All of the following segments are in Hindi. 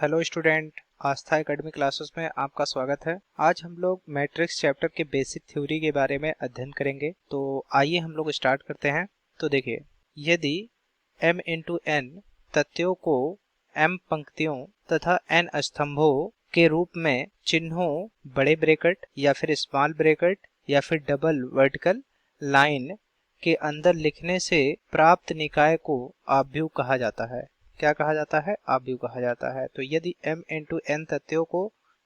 हेलो स्टूडेंट, आस्था एकेडमी क्लासेस में आपका स्वागत है। आज हम लोग मैट्रिक्स चैप्टर के बेसिक थ्योरी के बारे में अध्ययन करेंगे। तो आइए हम लोग स्टार्ट करते हैं। तो देखिए, यदि m इंटू n तथ्यों को m पंक्तियों तथा n स्तंभों के रूप में चिन्हों बड़े ब्रैकेट या फिर स्मॉल ब्रैकेट या फिर डबल वर्टिकल लाइन के अंदर लिखने से प्राप्त निकाय को आव्यूह कहा जाता है। क्या कहा जाता है? आव्यूह कहा जाता है। तो यदि m इंटू n तथ्यों को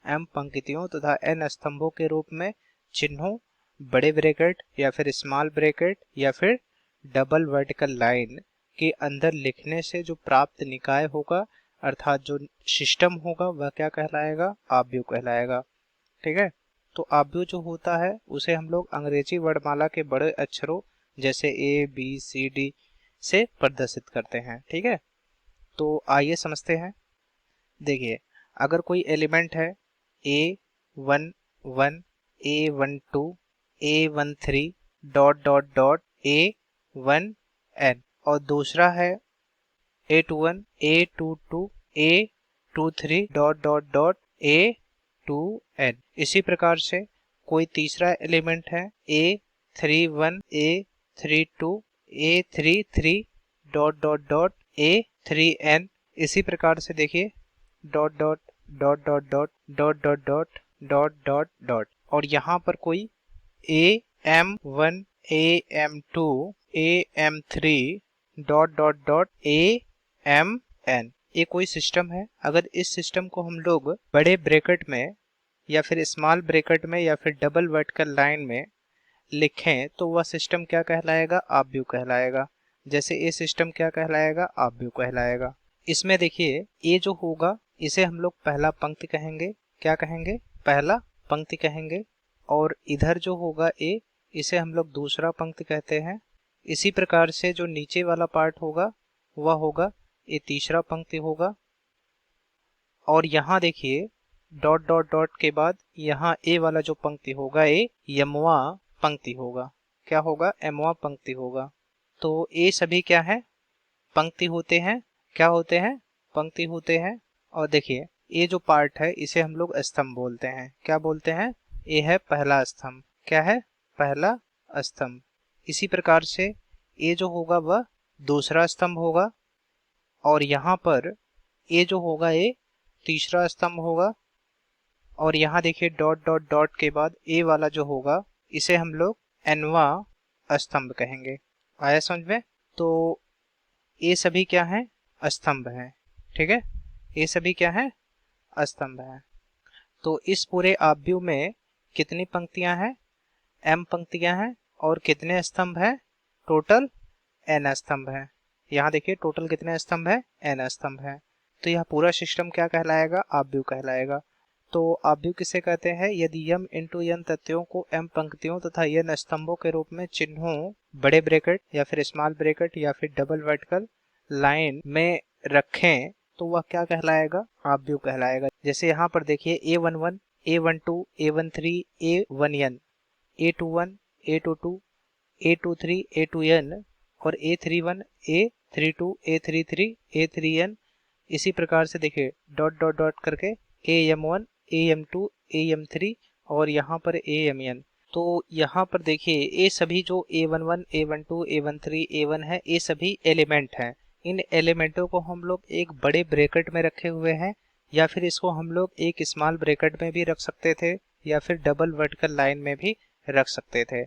m पंक्तियों तथा n स्तंभों के रूप में चिन्हों बड़े ब्रैकेट या फिर स्मॉल ब्रैकेट या फिर डबल वर्टिकल लाइन के अंदर लिखने से जो प्राप्त निकाय होगा अर्थात जो सिस्टम होगा वह क्या कहलाएगा? आव्यूह कहलाएगा। ठीक है। तो आव्यूह जो होता है उसे हम लोग अंग्रेजी वर्णमाला के बड़े अक्षरों जैसे ABCD से प्रदर्शित करते हैं। ठीक है। तो आइए समझते हैं। देखिए, अगर कोई एलिमेंट है A11 A12 A13 dot dot dot A1n और दूसरा है A21 A22 A23 dot dot dot A2n। इसी प्रकार से कोई तीसरा एलिमेंट है A31 A32 A33 dot dot dot A3n। इसी प्रकार से देखिए dot dot dot dot dot dot dot dot dot dot dot और यहाँ पर कोई AM1 AM2 AM3 dot dot dot AMN। ये कोई सिस्टम है। अगर इस सिस्टम को हम लोग बड़े ब्रैकेट में या फिर स्मॉल ब्रैकेट में या फिर डबल वर्टिकल लाइन में लिखें तो वह सिस्टम क्या कहलाएगा? आव्यूह कहलाएगा। जैसे ये सिस्टम क्या कहलाएगा? आव्यूह कहलाएगा। इसमें देखिए, ये जो होगा इसे हम लोग पहला पंक्ति कहेंगे। क्या कहेंगे? पहला पंक्ति कहेंगे। और इधर जो होगा ए, इसे हम लोग दूसरा पंक्ति कहते हैं। इसी प्रकार से जो नीचे वाला पार्ट होगा वह होगा ये तीसरा पंक्ति होगा। और यहाँ देखिए डॉट डॉट डॉट के बाद यहाँ ए वाला जो पंक्ति होगा ये यमवा पंक्ति होगा। क्या होगा? एमवा पंक्ति होगा। तो ये सभी क्या है? पंक्ति होते हैं। क्या होते हैं? पंक्ति होते हैं। और देखिए, ये जो पार्ट है इसे हम लोग स्तंभ बोलते हैं। क्या बोलते हैं? ये है पहला स्तंभ। क्या है? पहला स्तंभ। इसी प्रकार से ये जो होगा वह दूसरा स्तंभ होगा और यहाँ पर ये जो होगा ये तीसरा स्तंभ होगा। और यहाँ देखिए डॉट डॉट डॉट के बाद ए वाला जो होगा इसे हम लोग एनवा स्तंभ कहेंगे। आया समझ में? तो ये सभी क्या है? स्तंभ हैं। ठीक है। ये सभी क्या है? स्तंभ हैं। तो इस पूरे आव्यूह में कितनी पंक्तियां हैं? m पंक्तियां हैं। और कितने स्तंभ हैं? टोटल n स्तंभ हैं। यहाँ देखिए टोटल कितने स्तंभ हैं? n स्तंभ हैं। तो यह पूरा सिस्टम क्या कहलाएगा? आव्यूह कहलाएगा। तो आव्यूह किसे कहते हैं? यदि m इंटू n तथ्यों को m पंक्तियों तथा n स्तंभों के रूप में चिन्हों बड़े ब्रैकेट या फिर स्मॉल ब्रैकेट या फिर डबल वर्टिकल लाइन में रखें तो वह क्या कहलाएगा? आव्यूह कहलाएगा। जैसे यहाँ पर देखिए A11 A12 A13 A1n A21 A22 A23 A2n और A31 A32 A33 A3n। इसी प्रकार से देखिए डॉट डॉट डॉट करके AM1 AM2 AM3 और यहाँ पर AMN। तो यहाँ पर देखिए ये सभी जो A11 A12 A13 A1 है ये सभी एलिमेंट हैं। इन एलिमेंटों को हम लोग एक बड़े ब्रैकेट में रखे हुए हैं या फिर इसको हम लोग एक स्मॉल ब्रैकेट में भी रख सकते थे या फिर डबल वर्टिकल लाइन में भी रख सकते थे।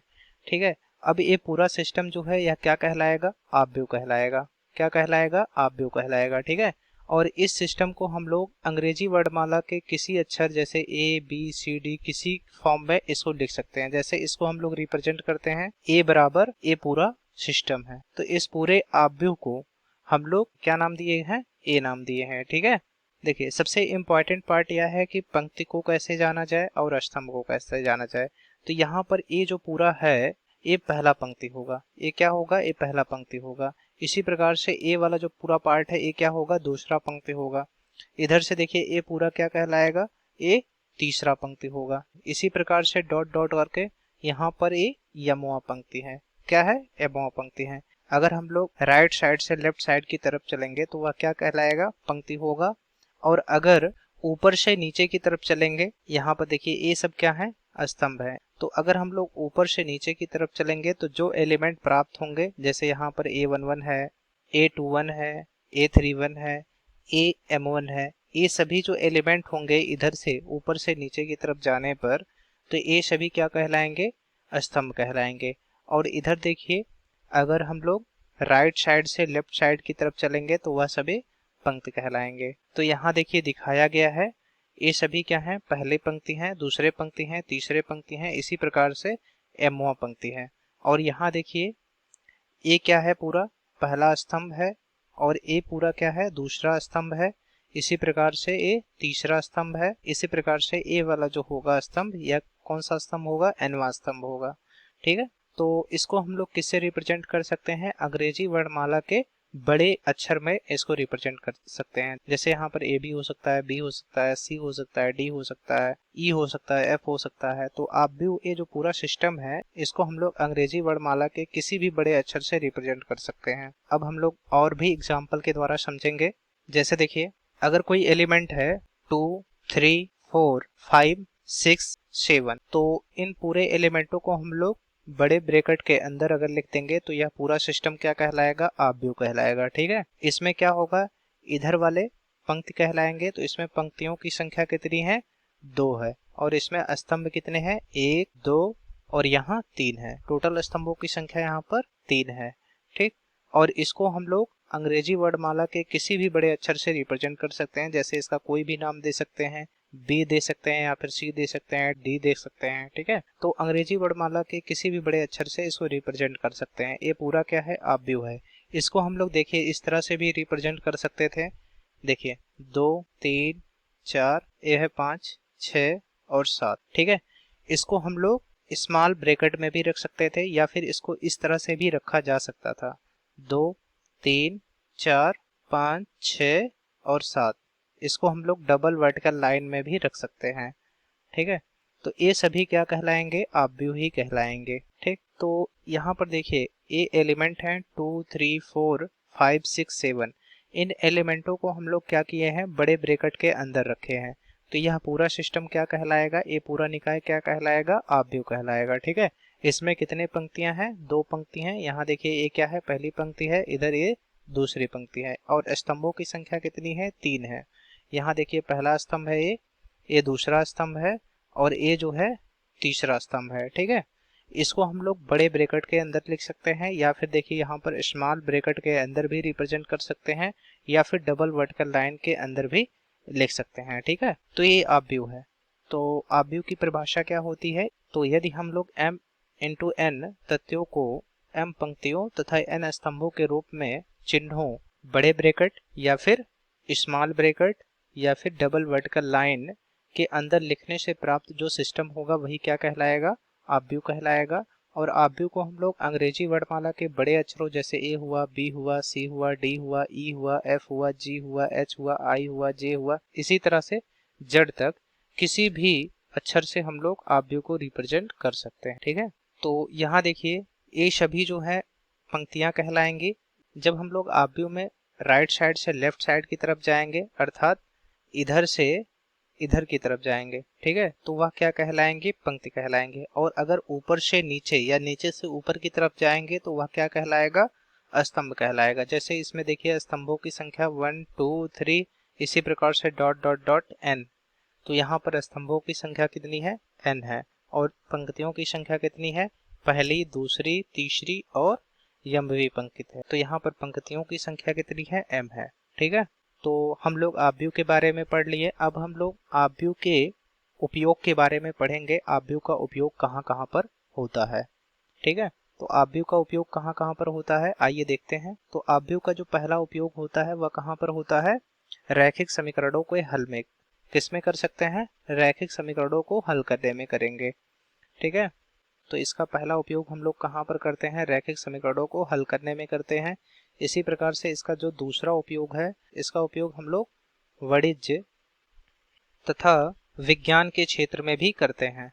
ठीक है। अब ये पूरा सिस्टम जो है यह क्या कहलाएगा? आव्यूह कहलाएगा। क्या कहलाएगा? आव्यूह कहलाएगा। ठीक है। और इस सिस्टम को हम लोग अंग्रेजी वर्णमाला के किसी अक्षर जैसे ABCD किसी फॉर्म में इसको लिख सकते हैं। जैसे इसको हम लोग रिप्रेजेंट करते हैं A बराबर ये पूरा सिस्टम है। तो इस पूरे आव्यूह को हम लोग क्या नाम दिए हैं? A नाम दिए हैं। ठीक है। देखिए, सबसे इम्पॉर्टेंट पार्ट यह है कि पंक्ति को कैसे जाना जाए और स्तंभ को कैसे जाना जाए। तो यहाँ पर ये जो पूरा है ये पहला पंक्ति होगा। ये क्या होगा? ये पहला पंक्ति होगा। इसी प्रकार से ए वाला जो पूरा पार्ट है ये क्या होगा? दूसरा पंक्ति होगा। इधर से देखिए ये पूरा क्या कहलाएगा? ये तीसरा पंक्ति होगा। इसी प्रकार से डॉट डॉट करके यहाँ पर ये यमवा पंक्ति है। क्या है? यमवा पंक्ति है। अगर हम लोग राइट साइड से लेफ्ट साइड की तरफ चलेंगे तो वह क्या कहलाएगा? पंक्ति होगा। और अगर ऊपर से नीचे की तरफ चलेंगे, यहाँ पर देखिए ये सब क्या है, स्तंभ है। तो अगर हम लोग ऊपर से नीचे की तरफ चलेंगे तो जो एलिमेंट प्राप्त होंगे, जैसे यहाँ पर A11 है, A21 है, A31 है, AM1 है, ये सभी जो एलिमेंट होंगे इधर से ऊपर से नीचे की तरफ जाने पर, तो ये सभी क्या कहलाएंगे, स्तंभ कहलाएंगे। और इधर देखिए अगर हम लोग राइट साइड से लेफ्ट साइड की तरफ चलेंगे तो वह सभी पंक्ति कहलाएंगे। तो यहाँ देखिए दिखाया गया है, ये सभी क्या है, पहले पंक्ति है, दूसरे पंक्ति है, तीसरे पंक्ति है, इसी प्रकार से एमवा पंक्ति है। और यहाँ देखिए ये क्या है, पूरा पहला स्तंभ है, और ये पूरा क्या है, दूसरा स्तंभ है। इसी प्रकार से ये तीसरा स्तंभ है। इसी प्रकार से ये वाला जो होगा स्तंभ, यह कौन सा स्तंभ होगा, एनवा स्तंभ होगा। ठीक है, तो इसको हम लोग किससे रिप्रेजेंट कर सकते हैं, अंग्रेजी वर्णमाला के बड़े अक्षर में इसको रिप्रेजेंट कर सकते हैं। जैसे यहाँ पर ए भी हो सकता है, बी हो सकता है, सी हो सकता है, डी हो सकता है, ई हो सकता है, एफ हो सकता है। तो आप भी ये जो पूरा सिस्टम है इसको हम लोग अंग्रेजी वर्णमाला के किसी भी बड़े अक्षर से रिप्रेजेंट कर सकते हैं। अब हम लोग और भी एग्जाम्पल के द्वारा समझेंगे। जैसे देखिए अगर कोई एलिमेंट है 2, 3, 4, 5, 6, 7, तो इन पूरे एलिमेंटों को हम लोग बड़े ब्रैकेट के अंदर अगर लिख देंगे तो यह पूरा सिस्टम क्या कहलाएगा, आव्यूह कहलाएगा। ठीक है, इसमें क्या होगा, इधर वाले पंक्ति कहलाएंगे, तो इसमें पंक्तियों की संख्या कितनी है, 2 है। और इसमें स्तंभ कितने हैं, 1, 2 और यहाँ 3 है। टोटल स्तंभों की संख्या यहाँ पर 3 है। ठीक, और इसको हम लोग अंग्रेजी वर्णमाला के किसी भी बड़े अक्षर से रिप्रेजेंट कर सकते हैं। जैसे इसका कोई भी नाम दे सकते हैं, बी दे सकते हैं, या फिर सी दे सकते हैं, डी दे सकते हैं। ठीक है, तो अंग्रेजी वर्णमाला के किसी भी बड़े अक्षर से इसको रिप्रेजेंट कर सकते हैं। ये पूरा क्या है, आव्यूह है। इसको हम लोग देखिए इस तरह से भी रिप्रेजेंट कर सकते थे। देखिए 2, 3, 4, ये है 5, 6 और 7। ठीक है, इसको हम लोग स्मॉल ब्रैकेट में भी रख सकते थे, या फिर इसको इस तरह से भी रखा जा सकता था, 2, 3, 4, 5, 6 और 7। इसको हम लोग डबल वर्टिकल लाइन में भी रख सकते हैं। ठीक है, तो ये सभी क्या कहलाएंगे, आव्यूह ही कहलाएंगे। ठीक, तो यहाँ पर देखिए ये एलिमेंट हैं 2, 3, 4, 5, 6, 7। इन एलिमेंटों को हम लोग क्या किए हैं, बड़े ब्रैकेट के अंदर रखे हैं। तो यह पूरा सिस्टम क्या कहलाएगा, ये पूरा निकाय क्या कहलाएगा, आव्यूह कहलाएगा। ठीक है, इसमें कितने पंक्तियां हैं, 2 पंक्ति हैं। यहाँ देखिए ये क्या है, पहली पंक्ति है, इधर ये दूसरी पंक्ति है। और स्तंभों की संख्या कितनी है, 3 है। यहाँ देखिए पहला स्तंभ है, ये दूसरा स्तंभ है, और ये जो है तीसरा स्तंभ है। ठीक है, इसको हम लोग बड़े ब्रैकेट के अंदर लिख सकते हैं, या फिर देखिए यहाँ पर स्मॉल ब्रैकेट के अंदर भी रिप्रेजेंट कर सकते हैं, या फिर डबल वर्टिकल लाइन के अंदर भी लिख सकते हैं। ठीक है, तो ये आव्यूह है। तो आव्यूह की परिभाषा क्या होती है, तो यदि हम लोग m इंटू n तथ्यों को m पंक्तियों तथा n स्तंभों के रूप में चिन्हों बड़े ब्रैकेट या फिर स्मॉल ब्रैकेट या फिर डबल वर्टिकल लाइन के अंदर लिखने से प्राप्त जो सिस्टम होगा वही क्या कहलाएगा, आव्यूह कहलाएगा। और आव्यूह को हम लोग अंग्रेजी वर्णमाला के बड़े अक्षरों जैसे ए हुआ, बी हुआ, सी हुआ, डी हुआ, ई हुआ, एफ हुआ, जी हुआ, एच हुआ, आई हुआ, जे हुआ, इसी तरह से जेड तक किसी भी अक्षर से हम लोग आव्यूह को रिप्रेजेंट कर सकते हैं। ठीक है, तो यहाँ देखिए ये सभी जो है पंक्तियां कहलाएंगी। जब हम लोग आव्यूह में राइट साइड से लेफ्ट साइड की तरफ जाएंगे, अर्थात इधर से इधर की तरफ जाएंगे, ठीक है, तो वह क्या कहलाएंगे, पंक्ति कहलाएंगे। और अगर ऊपर से नीचे या नीचे से ऊपर की तरफ जाएंगे तो वह क्या कहलाएगा, स्तंभ कहलाएगा। जैसे इसमें देखिए स्तंभों की संख्या 1, 2, 3, इसी प्रकार से डॉट डॉट डॉट n। तो यहाँ पर स्तंभों की संख्या कितनी है, n है। और पंक्तियों की संख्या कितनी है, पहली, दूसरी, तीसरी और यम्बवी पंक्ति है। तो यहाँ पर पंक्तियों की संख्या कितनी है, m है। ठीक है, तो हम लोग आव्यूह के बारे में पढ़ लिए। अब हम लोग आव्यूह के उपयोग के बारे में पढ़ेंगे। आव्यूह का उपयोग कहाँ कहाँ पर होता है। ठीक है, तो आव्यूह का उपयोग कहाँ कहाँ पर होता है, आइए देखते हैं। तो आव्यूह का जो पहला उपयोग होता है वह कहाँ पर होता है, रैखिक समीकरणों को हल में। किसमें कर सकते हैं, रैखिक समीकरणों को हल करने में करेंगे। ठीक है, तो इसका पहला उपयोग हम लोग कहाँ पर करते हैं, रैखिक समीकरणों को हल करने में करते हैं। इसी प्रकार से इसका जो दूसरा उपयोग है, इसका उपयोग हम लोग वाणिज्य तथा विज्ञान के क्षेत्र में भी करते हैं।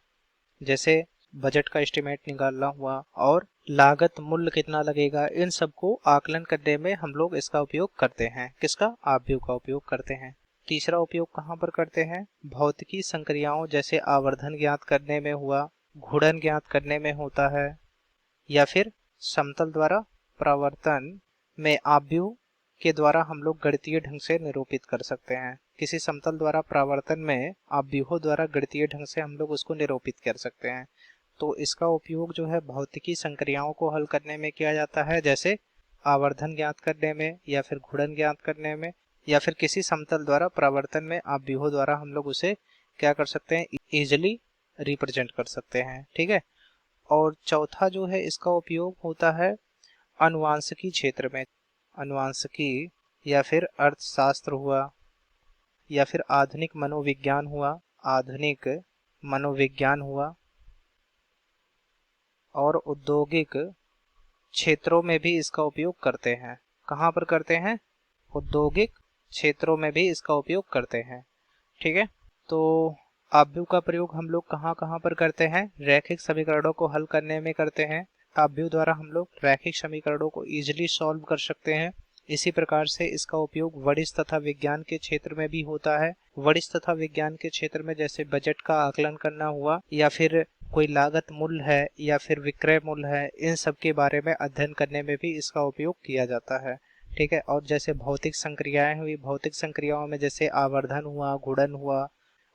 जैसे बजट का एस्टिमेट निकालना हुआ और लागत मूल्य कितना लगेगा, इन सब को आकलन करने में हम लोग इसका उपयोग करते हैं। किसका, आव्यूह का उपयोग करते हैं। तीसरा उपयोग कहाँ पर करते हैं? भौतिकी संक्रियाओं जैसे आवर्धन ज्ञात करने में हुआ, घूर्णन ज्ञात करने में होता है, या फिर समतल द्वारा परावर्तन में आव्यूह के द्वारा हम लोग गणितीय ढंग से निरूपित कर सकते हैं। किसी समतल द्वारा परावर्तन में आव्यूहों द्वारा गणितीय ढंग से हम लोग उसको निरूपित कर सकते हैं। तो इसका उपयोग जो है भौतिकी संक्रियाओं को हल करने में किया जाता है, जैसे आवर्धन ज्ञात करने में या फिर घूर्णन ज्ञात करने में, या फिर किसी समतल द्वारा परावर्तन में आव्यूहों द्वारा हम लोग उसे क्या कर सकते हैं? इजिली रिप्रेजेंट कर सकते हैं। ठीक है। और चौथा जो है इसका उपयोग होता है अनुवांशिकी क्षेत्र में। अनुवांशिकी या फिर अर्थशास्त्र हुआ, या फिर आधुनिक मनोविज्ञान हुआ, आधुनिक मनोविज्ञान हुआ, और औद्योगिक क्षेत्रों में भी इसका उपयोग करते हैं। कहाँ पर करते हैं? औद्योगिक क्षेत्रों में भी इसका उपयोग करते हैं। ठीक है। तो आव्यूह का प्रयोग हम लोग कहाँ कहाँ पर करते हैं? रैखिक समीकरणों को हल करने में करते हैं। आव्यूह द्वारा हम लोग रैखिक समीकरणों को इजीली सॉल्व कर सकते हैं। इसी प्रकार से इसका उपयोग वाणिज्य तथा विज्ञान के क्षेत्र में भी होता है। वाणिज्य तथा विज्ञान के क्षेत्र में जैसे बजट का आकलन करना हुआ, या फिर कोई लागत मूल्य है या फिर विक्रय मूल्य है, इन सब के बारे में अध्ययन करने में भी इसका उपयोग किया जाता है। ठीक है। और जैसे भौतिक संक्रियाएं हुई, भौतिक संक्रियाओं में जैसे आवर्धन हुआ, घूर्णन हुआ,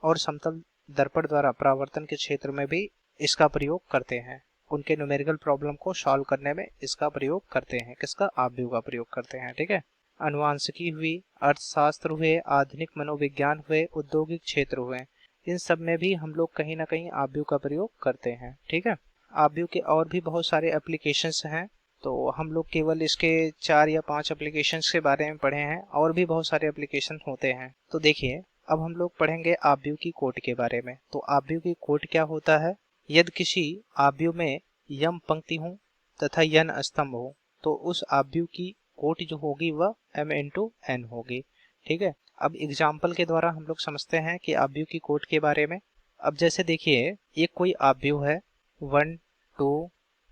और समतल दर्पण द्वारा परावर्तन के क्षेत्र में भी इसका प्रयोग करते हैं। उनके न्यूमेरिकल प्रॉब्लम को सॉल्व करने में इसका प्रयोग करते हैं। किसका? आव्यूह का प्रयोग करते हैं। ठीक है। अनुवांशिकी हुई, अर्थशास्त्र हुए, आधुनिक मनोविज्ञान हुए, औद्योगिक क्षेत्र हुए, इन सब में भी हम लोग कहीं ना कहीं आव्यूह का प्रयोग करते हैं। ठीक है। आव्यूह के और भी बहुत सारे एप्लीकेशंस हैं, तो हम लोग केवल इसके 4 या 5 एप्लीकेशंस के बारे में पढ़े हैं, और भी बहुत सारे एप्लीकेशन होते हैं। तो देखिए, अब हम लोग पढ़ेंगे आव्यूह की कोटि के बारे में। तो आव्यूह की कोटि क्या होता है? यदि किसी आव्यूह में यम पंक्ति हो तथा यन स्तंभ हो, तो उस आव्यूह की कोटि जो होगी वह m इंटू n होगी। ठीक है। अब एग्जाम्पल के द्वारा हम लोग समझते हैं कि आव्यूह की कोटि के बारे में। अब जैसे देखिए, एक कोई आव्यूह है 1 2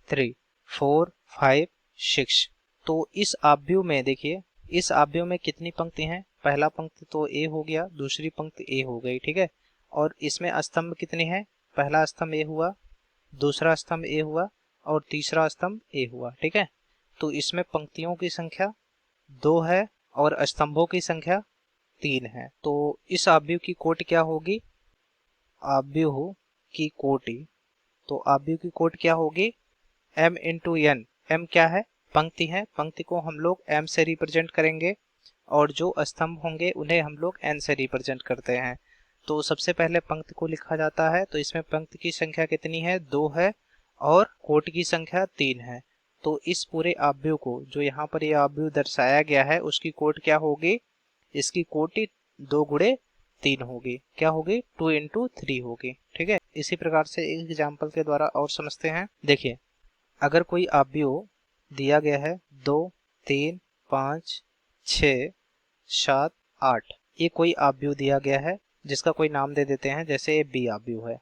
3 4 5 6। तो इस आव्यूह में देखिए, इस आव्यूह में कितनी पंक्ति हैं? पहला पंक्ति तो ए हो गया, दूसरी पंक्ति ए हो गई। ठीक है। और इसमें स्तंभ कितने हैं? पहला स्तंभ ए हुआ, दूसरा स्तंभ ए हुआ, और तीसरा स्तंभ ए हुआ। ठीक है। तो इसमें पंक्तियों की संख्या 2 है और स्तंभों की संख्या 3 है। तो इस आव्यूह की कोटि क्या होगी? आव्यूह की कोटि, तो आव्यूह की कोटि क्या होगी? m into n। m क्या है? पंक्ति है। पंक्ति को हम लोग m से रिप्रेजेंट करेंगे, और जो स्तंभ होंगे उन्हें हम लोग n से रिप्रेजेंट करते हैं। तो सबसे पहले पंक्ति को लिखा जाता है। तो इसमें पंक्ति की संख्या कितनी है? 2 है, और कोटि की संख्या 3 है। तो इस पूरे आव्यूह को, जो यहाँ पर ये आव्यूह दर्शाया गया है, उसकी कोटि क्या होगी? इसकी कोटि 2 गुणे 3 होगी। क्या होगी? 2 इंटू 3 होगी। ठीक है। इसी प्रकार से एक एग्जाम्पल के द्वारा और समझते हैं। देखिए, अगर कोई आव्यूह दिया गया है 2 3 5 6 7 8, ये कोई आव्यूह दिया गया है जिसका कोई नाम दे देते हैं, जैसे ये बी आव्यूह है।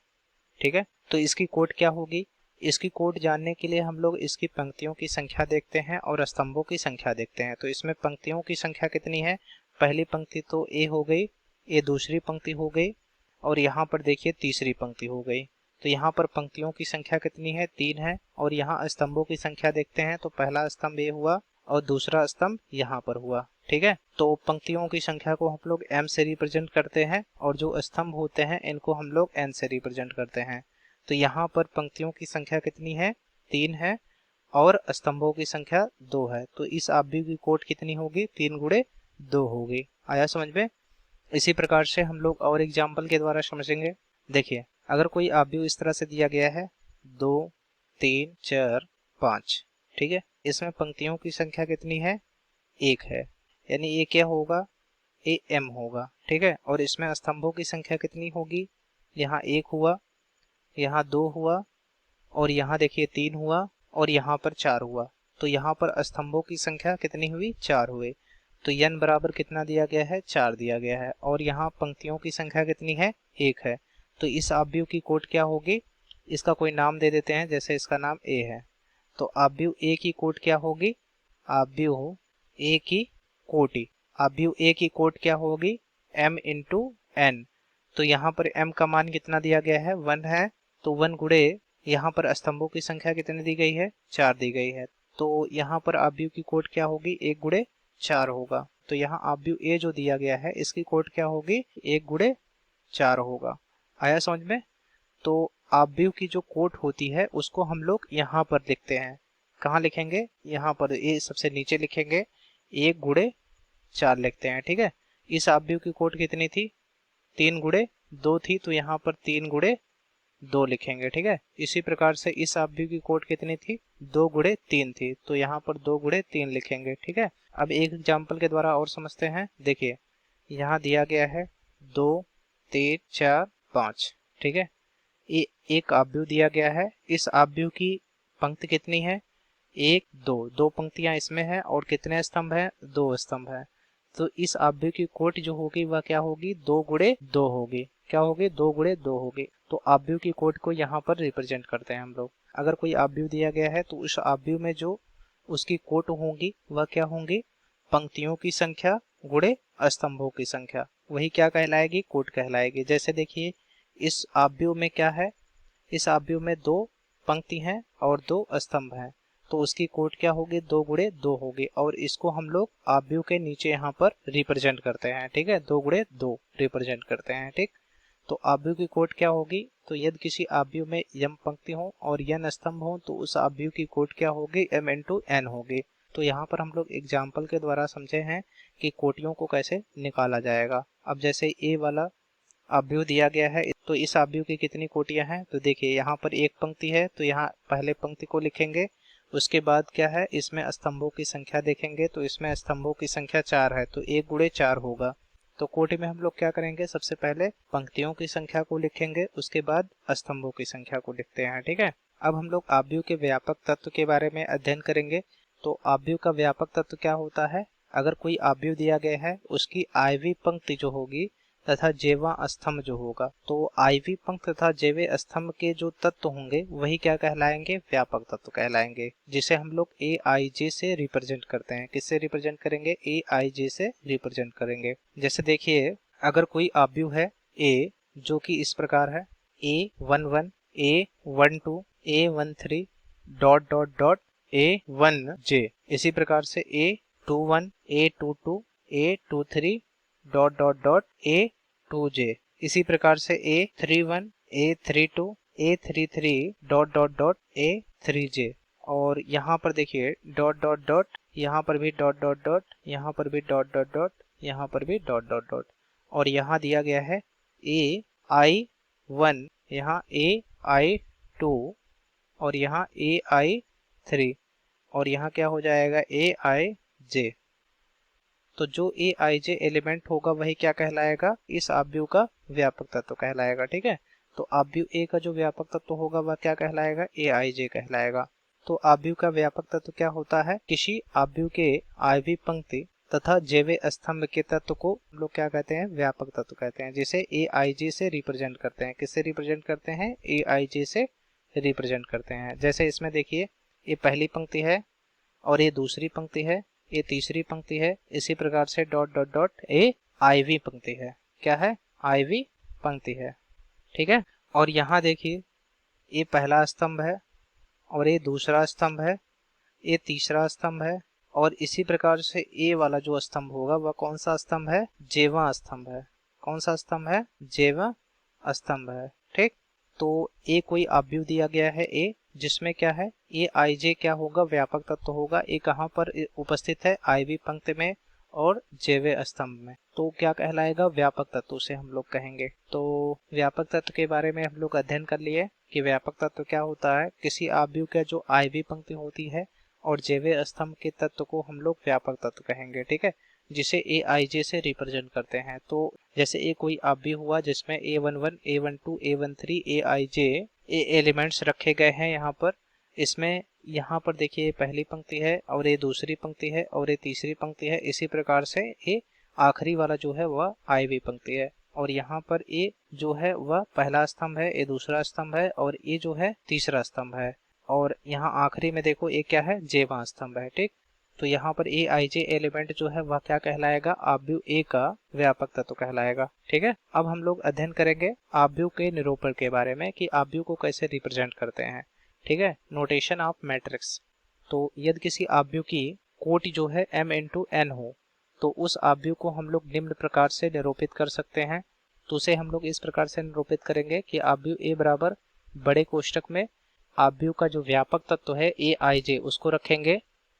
ठीक है। तो इसकी कोटि क्या होगी? इसकी कोटि जानने के लिए हम लोग इसकी पंक्तियों की संख्या देखते हैं और स्तंभों की संख्या देखते हैं। तो इसमें पंक्तियों की संख्या कितनी है? पहली पंक्ति तो ए हो गई, ये दूसरी पंक्ति हो गई, और यहाँ पर देखिए तीसरी पंक्ति हो गई। तो यहाँ पर पंक्तियों की संख्या कितनी है? 3 है। और यहाँ स्तंभों की संख्या देखते हैं, तो पहला स्तंभ ए हुआ और दूसरा स्तंभ यहाँ पर हुआ। ठीक है। तो पंक्तियों की संख्या को हम लोग m से रिप्रेजेंट करते हैं, और जो स्तंभ होते हैं इनको हम लोग n से रिप्रेजेंट करते हैं। तो यहाँ पर पंक्तियों की संख्या कितनी है? 3 है, और स्तंभों की संख्या 2 है। तो इस आव्यूह की कोटि कितनी होगी? 3 गुणे 2 होगी। आया समझ में? इसी प्रकार से हम लोग और एग्जाम्पल के द्वारा समझेंगे। देखिए, अगर कोई आव्यूह इस तरह से दिया गया है 2 3 4 5। ठीक है। इसमें पंक्तियों की संख्या कितनी है? 1 है, यानी ये क्या होगा? ए m होगा। ठीक है। और इसमें स्तंभों की संख्या कितनी होगी? यहाँ 1 हुआ, यहाँ 2 हुआ, और यहाँ देखिए 3 हुआ, और यहाँ पर 4 हुआ। तो यहाँ पर स्तंभों की संख्या कितनी हुई? 4 हुए। तो n बराबर कितना दिया गया है? 4 दिया गया है। और यहाँ पंक्तियों की संख्या कितनी है? 1 है। तो इस आव्यूह की कोटि क्या होगी? इसका कोई नाम दे देते हैं, जैसे इसका नाम ए है। तो आव्यूह ए की कोटि क्या होगी? आव्यूह ए की कोटि, आव्यूह ए की कोटि क्या होगी? m into n। तो यहाँ पर m का मान कितना दिया गया है 1 है, तो 1 गुणे यहाँ पर स्तंभों की संख्या कितनी दी गई है 4 दी गई है। तो यहाँ पर आव्यूह की कोट क्या होगी 1 गुणे 4 होगा। तो यहाँ आव्यूह ए जो दिया गया है इसकी कोट क्या होगी 1 गुणे 4 होगा। आया समझ में। तो आव्यूह की जो कोट होती है उसको हम लोग यहाँ पर लिखते हैं। कहाँ लिखेंगे, यहाँ पर ये सबसे नीचे लिखेंगे 1 गुणे 4 लिखते हैं। ठीक है। इस आव्यूह की कोट कितनी थी 3 गुणे 2 थी, तो यहाँ पर 3 गुणे 2 लिखेंगे। ठीक है। इसी प्रकार से इस आव्यूह की कोट कितनी थी 2 गुणे 3 थी, तो यहाँ पर 2 गुणे 3 लिखेंगे। ठीक है। अब एक एग्जाम्पल के द्वारा और समझते हैं। देखिए यहाँ दिया गया है 2 3 4 5। ठीक है। एक आव्यूह दिया गया है। इस आव्यूह की पंक्ति कितनी है 1 2, 2 पंक्तियां इसमें है और कितने स्तंभ है 2 स्तंभ है। तो इस आव्यूह की कोट जो होगी वह क्या होगी 2 गुणे 2 होगी। क्या होगी 2 गुणे 2 होगी। तो आव्यूह की कोट को यहाँ पर रिप्रेजेंट करते हैं हम लोग। अगर कोई आव्यूह दिया गया है तो उस आव्यूह में जो उसकी कोट होंगी वह क्या होंगी पंक्तियों की संख्या गुणे स्तंभों की संख्या, वही क्या कहलाएगी कोट कहलाएगी। जैसे देखिए इस आव्यूह में क्या है, इस आव्यूह में 2 पंक्ति हैं और 2 स्तंभ हैं, तो उसकी कोट क्या होगी 2 गुणे 2 होगी। और इसको हम लोग आव्यूह के नीचे यहाँ पर रिप्रेजेंट करते हैं। ठीक है। 2 गुणे 2 रिप्रेजेंट करते हैं। ठीक। तो आव्यूह की कोट क्या होगी, तो यदि किसी आव्यूह में m पंक्ति हो और n स्तंभ हो तो उस आव्यूह की कोट क्या होगी m इंटू n होगी। तो यहाँ पर हम लोग एग्जाम्पल के द्वारा समझे हैं कि कोटियों को कैसे निकाला जाएगा। अब जैसे a वाला आव्यूह दिया गया है तो इस आव्यूह की कितनी कोटियां हैं, तो देखिए यहाँ पर एक पंक्ति है तो यहाँ पहले पंक्ति को लिखेंगे। उसके बाद क्या है इसमें स्तंभों की संख्या देखेंगे तो इसमें स्तंभों की संख्या 4 है, तो 1 गुणे 4 होगा। तो कोटि में हम लोग क्या करेंगे सबसे पहले पंक्तियों की संख्या को लिखेंगे, उसके बाद स्तंभों की संख्या को लिखते हैं। ठीक है। अब हम लोग आव्यूह के व्यापक तत्व के बारे में अध्ययन करेंगे। तो आव्यूह का व्यापक तत्व क्या होता है, अगर कोई आव्यूह दिया गया है उसकी आयवी पंक्ति जो होगी तथा जेवा स्तंभ जो होगा, तो आयवी पंक्ति तथा जेवे स्तंभ के जो तत्व होंगे वही क्या कहलाएंगे व्यापक तत्व कहलाएंगे, जिसे हम लोग ए आई जे से रिप्रेजेंट करते हैं। किससे रिप्रेजेंट करेंगे ए आई जे से रिप्रेजेंट करेंगे। जैसे देखिए अगर कोई आव्यूह है ए जो कि इस प्रकार है A11 A12 A13 dot dot dot A1J, इसी प्रकार से A21 A22 A23 dot dot dot A2J, इसी प्रकार से A31 A32 A33 dot dot dot A3J। और यहाँ पर देखिए डॉट डॉट डॉट, यहाँ पर भी डॉट डॉट डॉट, यहाँ पर भी डॉट डॉट डॉट, यहाँ पर भी डॉट डॉट डॉट। और यहाँ दिया गया है AI1, यहाँ AI2 और यहाँ AI3 और यहाँ क्या हो जाएगा AIJ। तो जो AIJ एलिमेंट होगा वही क्या कहलाएगा इस आव्यूह का व्यापक तत्व कहलाएगा। ठीक है। तो आव्यूह A का जो व्यापक तत्व होगा वह क्या कहलाएगा AIJ कहलाएगा। तो आव्यूह का व्यापक तत्व क्या होता है, किसी आव्यूह के आयवी पंक्ति तथा जेवे स्तंभ के तत्व को हम लोग क्या कहते हैं व्यापक तत्व कहते हैं, जिसे AIJ से रिप्रेजेंट करते हैं। किससे रिप्रेजेंट करते हैं AIJ से रिप्रेजेंट करते हैं। जैसे इसमें देखिए ये पहली पंक्ति है और ये दूसरी पंक्ति है, ये तीसरी पंक्ति है, इसी प्रकार से डॉट डॉट डॉट ये आईवी पंक्ति है। क्या है आईवी पंक्ति है। ठीक है। और यहाँ देखिए ये पहला स्तंभ है और ये दूसरा स्तंभ है, ये तीसरा स्तंभ है और इसी प्रकार से ए वाला जो स्तंभ होगा वह कौन सा स्तंभ है जेवा स्तंभ है। कौन सा स्तंभ है जेवा स्तंभ है। ठीक। तो ए कोई आव्यूह दिया गया है ए जिसमें क्या है ए आई जे क्या होगा व्यापक तत्व होगा। ए कहाँ पर उपस्थित है आईवी पंक्ति में और जेवे स्तंभ में, तो क्या कहलाएगा व्यापक तत्व से हम लोग कहेंगे। तो व्यापक तत्व के बारे में हम लोग अध्ययन कर लिए कि व्यापक तत्व क्या होता है, किसी आव्यूह का जो आईवी पंक्ति होती है और जेवे स्तंभ के तत्व को हम लोग व्यापक तत्व कहेंगे। ठीक है। जिसे AIJ से रिप्रेजेंट करते हैं। तो जैसे ए कोई आव्यूह हुआ जिसमें A11 A12 A13 AIJ elements रखे गए हैं यहाँ पर। इसमें यहाँ पर देखिए पहली पंक्ति है और ये दूसरी पंक्ति है और ये तीसरी पंक्ति है, इसी प्रकार से ये आखिरी वाला जो है वह आईवी पंक्ति है। और यहाँ पर ए जो है वह पहला स्तंभ है, ये दूसरा स्तंभ है और ये जो है तीसरा स्तंभ है। और यहाँ आखिरी में देखो ये क्या है जेवा स्तंभ है। ठीक। तो यहाँ पर ए आई जे एलिमेंट जो है वह क्या कहलाएगा, आव्यूह ए का व्यापक तत्व कहलाएगा। ठीक है, अब हम लोग अध्ययन करेंगे आव्यूह के निरूपण के बारे में कि आव्यूह को कैसे रिप्रेजेंट करते हैं। ठीक है, नोटेशन ऑफ मैट्रिक्स। तो यदि किसी आव्यूह की कोटि जो है m इंटू एन हो तो उस आव्यूह को हम लोग निम्न प्रकार से निरूपित कर सकते हैं। तो उसे हम लोग इस प्रकार से निरूपित करेंगे कि आव्यूह ए बराबर बड़े कोष्टक में आव्यूह का जो व्यापक तत्व है ए आई जे उसको रखेंगे।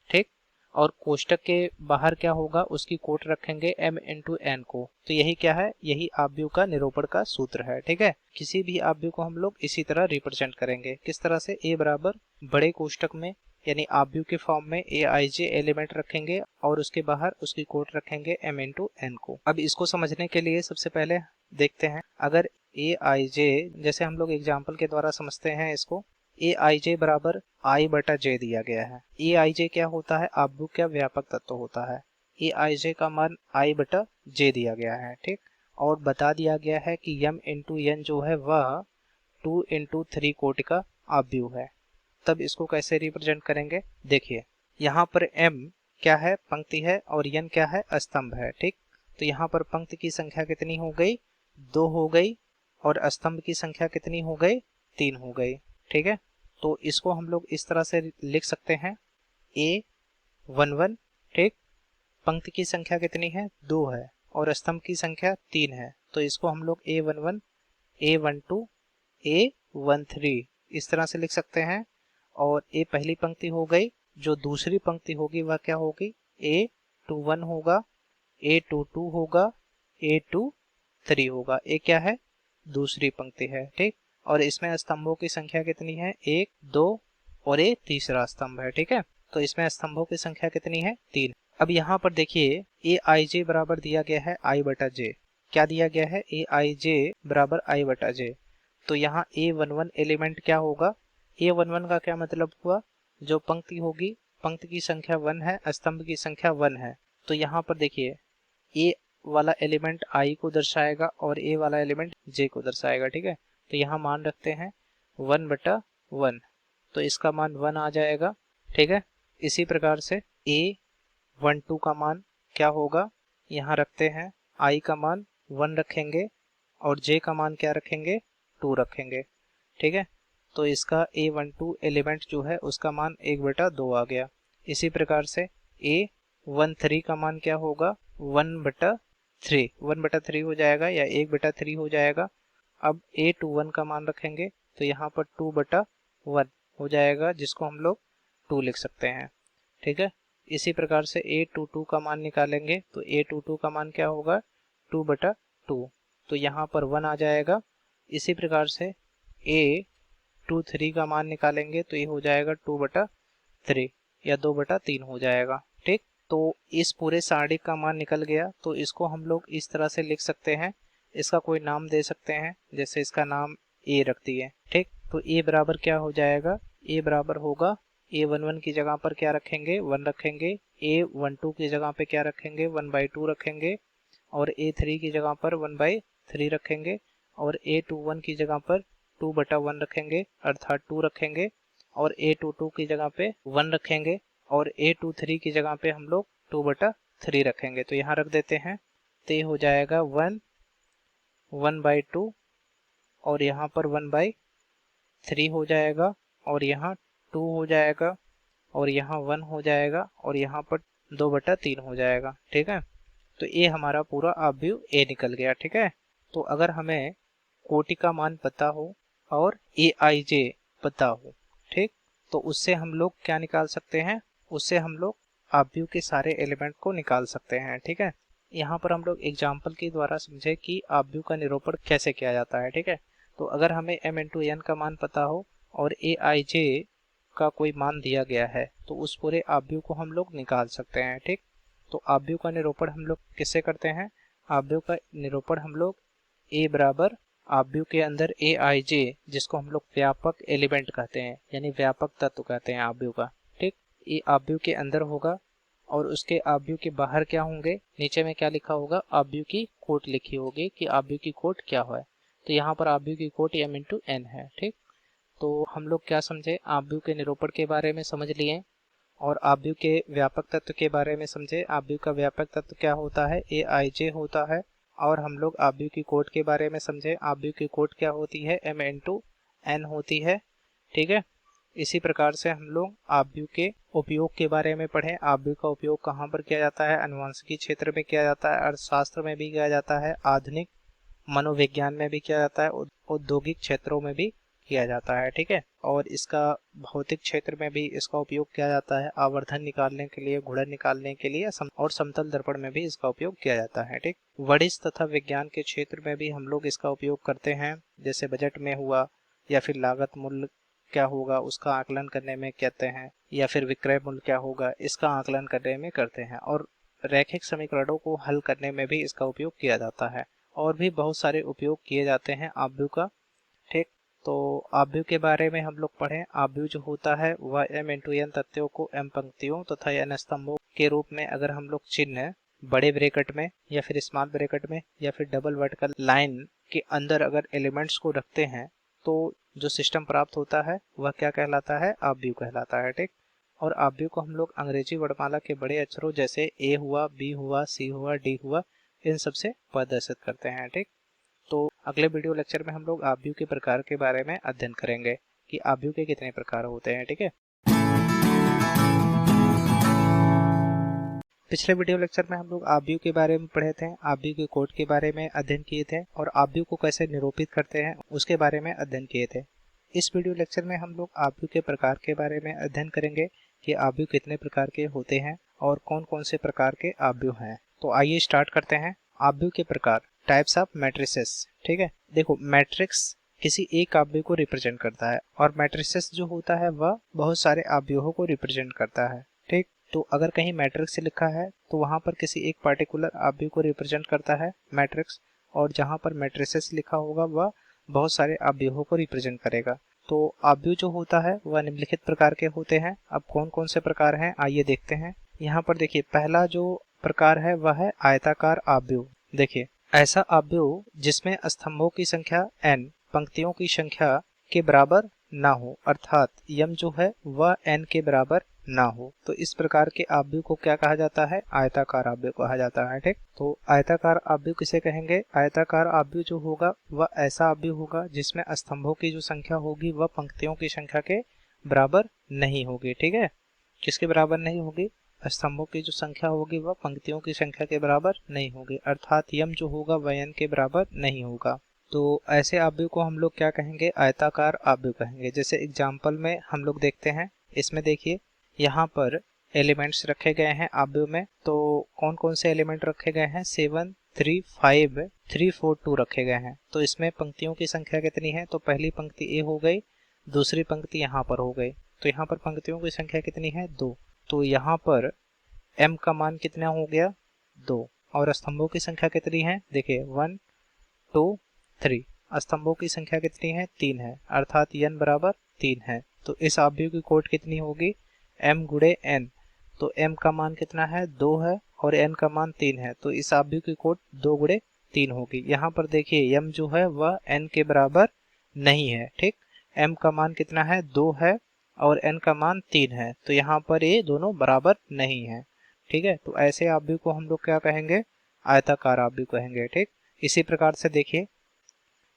ठीक, और कोष्टक के बाहर क्या होगा, उसकी कोट रखेंगे m इंटू एन को। तो यही क्या है, यही आव्यूह का निरूपण का सूत्र है। ठीक है, किसी भी आव्यूह को हम लोग इसी तरह रिप्रेजेंट करेंगे। किस तरह से, a बराबर बड़े कोष्टक में यानी आव्यूह के फॉर्म में ए आई जे एलिमेंट रखेंगे और उसके बाहर उसकी कोट रखेंगे m इंटू एन को। अब इसको समझने के लिए सबसे पहले देखते हैं, अगर ए आई जे जैसे हम लोग एग्जाम्पल के द्वारा समझते हैं इसको, ए आई जे बराबर आई बटा जे दिया गया है। ए आई जे क्या होता है, आव्यूह का व्यापक तत्व होता है। ए आई जे का मान आई बटा जे दिया गया है। ठीक, और बता दिया गया है कि m इंटू एन जो है वह 2 इंटू 3 कोटि का आव्यूह है। तब इसको कैसे रिप्रेजेंट करेंगे, देखिए यहाँ पर m क्या है, पंक्ति है, और n क्या है, स्तंभ है। ठीक, तो यहाँ पर पंक्ति की संख्या कितनी हो गई, 2 हो गई, और स्तंभ की संख्या कितनी हो गई, 3 हो गई। ठीक है, तो इसको हम लोग इस तरह से लिख सकते हैं A11। ठीक, पंक्ति की संख्या कितनी है, 2 है, और स्तंभ की संख्या 3 है, तो इसको हम लोग A11, A12, A13 इस तरह से लिख सकते हैं। और ए पहली पंक्ति हो गई, जो दूसरी पंक्ति होगी वह क्या होगी, A21 होगा, A22 होगा, A23 होगा। ए क्या है, दूसरी पंक्ति है। ठीक, और इसमें स्तंभों की संख्या कितनी है, 1, 2, और ये तीसरा स्तंभ है। ठीक है, तो इसमें स्तंभों की संख्या कितनी है, 3। अब यहाँ पर देखिए ए आई जे बराबर दिया गया है आई बटा जे। क्या दिया गया है, ए आई जे बराबर आई बटा जे। तो यहाँ A11 एलिमेंट क्या होगा, A11 का क्या मतलब हुआ, जो पंक्ति होगी, पंक्ति की संख्या 1 है, स्तंभ की संख्या 1 है। तो यहाँ पर देखिए ए वाला एलिमेंट आई को दर्शाएगा और ए वाला एलिमेंट जे को दर्शाएगा। ठीक है, तो यहाँ मान रखते हैं 1 बटा 1, तो इसका मान 1 आ जाएगा। ठीक है, इसी प्रकार से A12 का मान क्या होगा, यहाँ रखते हैं I का मान 1 रखेंगे और J का मान क्या रखेंगे, 2 रखेंगे। ठीक है, तो इसका A12 एलिमेंट जो है उसका मान 1 बटा 2 आ गया। इसी प्रकार से A13 का मान क्या होगा, 1 बटा 3, 1 बटा 3 हो जाएगा या 1 बटा 3 हो जाएगा। अब A21 का मान रखेंगे तो यहाँ पर 2 बटा 1 हो जाएगा, जिसको हम लोग 2 लिख सकते हैं। ठीक है, इसी प्रकार से A22 का मान निकालेंगे तो A22 का मान क्या होगा, 2 बटा 2, तो यहाँ पर 1 आ जाएगा। इसी प्रकार से A23 का मान निकालेंगे तो ये हो जाएगा 2 बटा 3 या 2 बटा 3 हो जाएगा। ठीक, तो इस पूरे सारणी का मान निकल गया, तो इसको हम लोग इस तरह से लिख सकते हैं, इसका कोई नाम दे सकते हैं, जैसे इसका नाम A रख दिए। ठीक, तो A बराबर क्या हो जाएगा, A बराबर होगा A11 की जगह पर क्या रखेंगे, 1 रखेंगे, A12 की जगह पे क्या रखेंगे, 1/2 रखेंगे, और A3 की जगह पर 1/3 रखेंगे, और A21 की जगह पर 2 बटा 1 रखेंगे अर्थात 2 रखेंगे, और A22 की जगह पे 1 रखेंगे, और A23 की जगह पे हम लोग 2 बटा 3 रखेंगे। तो यहाँ रख देते हैं, तो ये हो जाएगा 1, 1/2, और यहाँ पर 1/3 हो जाएगा, और यहाँ 2 हो जाएगा, और यहाँ 1 हो जाएगा, और यहाँ पर 2 बटा 3 हो जाएगा। ठीक है, तो ये हमारा पूरा आव्यूह A निकल गया। ठीक है, तो अगर हमें कोटि का मान पता हो और ए आई जे पता हो, ठीक, तो उससे हम लोग क्या निकाल सकते हैं, उससे हम लोग आव्यूह के सारे एलिमेंट को निकाल सकते हैं। ठीक है, यहाँ पर हम लोग एग्जाम्पल के द्वारा समझे कि आव्यूह का निरूपण कैसे किया जाता है। ठीक है, तो अगर हमें m इंटू एन का मान पता हो और ए आई जे का कोई मान दिया गया है तो उस पूरे आव्यूह को हम लोग निकाल सकते हैं। ठीक, तो आव्यूह का निरूपण हम लोग किससे करते हैं, आव्यूह का निरूपण हम लोग A बराबर आव्यूह के अंदर ए आई जे, जिसको हम लोग व्यापक एलिमेंट कहते हैं यानी व्यापक तत्व कहते हैं आव्यूह का। ठीक, ये आव्यूह के अंदर होगा और उसके आव्यूह के बाहर क्या होंगे, नीचे में क्या लिखा होगा, आव्यूह की कोट लिखी होगी कि आव्यूह की कोट क्या है। तो यहाँ पर आव्यूह की कोट m इंटू एन है। ठीक, तो हम लोग क्या समझे, आव्यूह के निरूपण के बारे में समझ लिए, और आव्यूह के व्यापक तत्व के बारे में समझे। आव्यूह का व्यापक तत्व क्या होता है, Aij होता है। और हम लोग आव्यूह की कोट के बारे में समझे। आव्यूह की कोट क्या होती है, M×n होती है। ठीक है, इसी प्रकार से हम लोग आव्यूह के उपयोग के बारे में पढ़े। आव्यूह का उपयोग कहाँ पर किया जाता है, अनुवांशिकी क्षेत्र में किया जाता है, अर्थशास्त्र में भी किया जाता है, आधुनिक मनोविज्ञान में भी किया जाता है, औद्योगिक क्षेत्रों में भी किया जाता है। ठीक है, और इसका भौतिक क्षेत्र में भी इसका उपयोग किया जाता है, आवर्धन निकालने के लिए, गुणन निकालने के लिए, और समतल दर्पण में भी इसका उपयोग किया जाता है। ठीक, वाणिज्य तथा विज्ञान के क्षेत्र में भी हम लोग इसका उपयोग करते हैं, जैसे बजट में हुआ, या फिर लागत मूल्य क्या होगा उसका आकलन करने में कहते हैं, या फिर विक्रय मूल्य क्या होगा इसका आकलन करने में करते हैं, और रैखिक समीकरणों को हल करने में भी इसका उपयोग किया जाता है। और भी बहुत सारे उपयोग किए जाते हैं आव्यूह का। ठीक, तो आव्यूह के बारे में हम लोग पढ़ें। आव्यूह जो होता है वह M×n तथ्यों को m पंक्तियों तथा n स्तंभों के रूप में अगर हम लोग चिन्ह बड़े ब्रैकेट में या फिर स्मॉल ब्रैकेट में या फिर डबल वर्टिकल लाइन के अंदर अगर एलिमेंट्स को रखते हैं तो जो सिस्टम प्राप्त होता है वह क्या कहलाता है, आव्यूह कहलाता है। ठीक, और आव्यूह को हम लोग अंग्रेजी वर्णमाला के बड़े अक्षरों जैसे A हुआ, B हुआ, C हुआ, D हुआ, इन सब से प्रदर्शित करते हैं। ठीक, तो अगले वीडियो लेक्चर में हम लोग आव्यूह के प्रकार के बारे में अध्ययन करेंगे कि आव्यूह के कितने प्रकार होते हैं। ठीक है, पिछले वीडियो लेक्चर में हम लोग आव्यूह के बारे में पढ़े थे, आव्यूह के कोट के बारे में अध्ययन किए थे, और आव्यूह को कैसे निरूपित करते हैं उसके बारे में अध्ययन किए थे। इस वीडियो लेक्चर में हम लोग आव्यूह के प्रकार के बारे में अध्ययन करेंगे कि आव्यूह कितने प्रकार के होते हैं और कौन कौन से प्रकार के आव्यूह हैं। तो आइए स्टार्ट करते हैं। आव्यूह के प्रकार, टाइप्स ऑफ मैट्रिसेस। ठीक है, देखो मैट्रिक्स किसी एक आव्यूह को रिप्रेजेंट करता है और मैट्रिसेस जो होता है वह बहुत सारे आव्यूहों को रिप्रेजेंट करता है। ठीक, तो अगर कहीं मैट्रिक्स लिखा है तो वहां पर किसी एक पार्टिकुलर आव्यूह को रिप्रेजेंट करता है मैट्रिक्स, और जहां पर मैट्रिसेस लिखा होगा वह बहुत सारे आव्यूहों को रिप्रेजेंट करेगा। तो आव्यूह जो होता है वह निम्नलिखित प्रकार के होते हैं। अब कौन कौन से प्रकार हैं आइए देखते हैं। यहाँ पर देखिए, पहला जो प्रकार है वह है आयताकार आव्यूह। देखिए, ऐसा आव्यूह जिसमें स्तंभों की संख्या n, पंक्तियों की संख्या के बराबर ना हो, अर्थात यम जो है वह n के बराबर ना हो, तो इस प्रकार के आव्यूह को क्या कहा जाता है, आयताकार आव्यूह कहा जाता है। ठीक, तो आयताकार आव्यूह किसे कहेंगे, आयताकार आव्यूह जो होगा वह ऐसा आव्यूह होगा जिसमें स्तंभों की जो संख्या होगी वह पंक्तियों की संख्या के बराबर नहीं होगी। ठीक है, किसके बराबर नहीं होगी, स्तंभों की जो संख्या होगी वह पंक्तियों की संख्या के बराबर नहीं होगी, अर्थात यम जो होगा वह n के बराबर नहीं होगा। तो ऐसे आव्यूह को हम लोग क्या कहेंगे, आयताकार आव्यूह कहेंगे। जैसे एग्जाम्पल में हम लोग देखते हैं, इसमें देखिए यहाँ पर एलिमेंट्स रखे गए हैं आव्यूह में। तो कौन कौन से एलिमेंट रखे गए हैं, 7, 3, 5, 3, 4, 2 रखे गए हैं। तो इसमें पंक्तियों की संख्या कितनी है, तो पहली पंक्ति A हो गई, दूसरी पंक्ति यहाँ पर हो गई, तो यहाँ पर पंक्तियों की संख्या कितनी है, 2। तो यहाँ पर m का मान कितना हो गया, 2, और स्तंभों की संख्या कितनी है, देखिए 1, 2, 3, स्तंभों की संख्या कितनी है, 3 है, अर्थात n बराबर 3 है। तो इस आव्यूह की कोट कितनी होगी, m×n। तो m का मान कितना है, 2 है, और n का मान 3 है, तो इस आव्यूह की कोट 2×3 होगी। यहाँ पर देखिए m जो है वह n के बराबर नहीं है। ठीक, m का मान कितना है, 2 है, और n का मान 3 है, तो यहाँ पर ये दोनों बराबर नहीं है। ठीक है, तो ऐसे आव्यूह को हम लोग क्या कहेंगे, आयताकार आव्यूह कहेंगे। ठीक, इसी प्रकार से देखिए,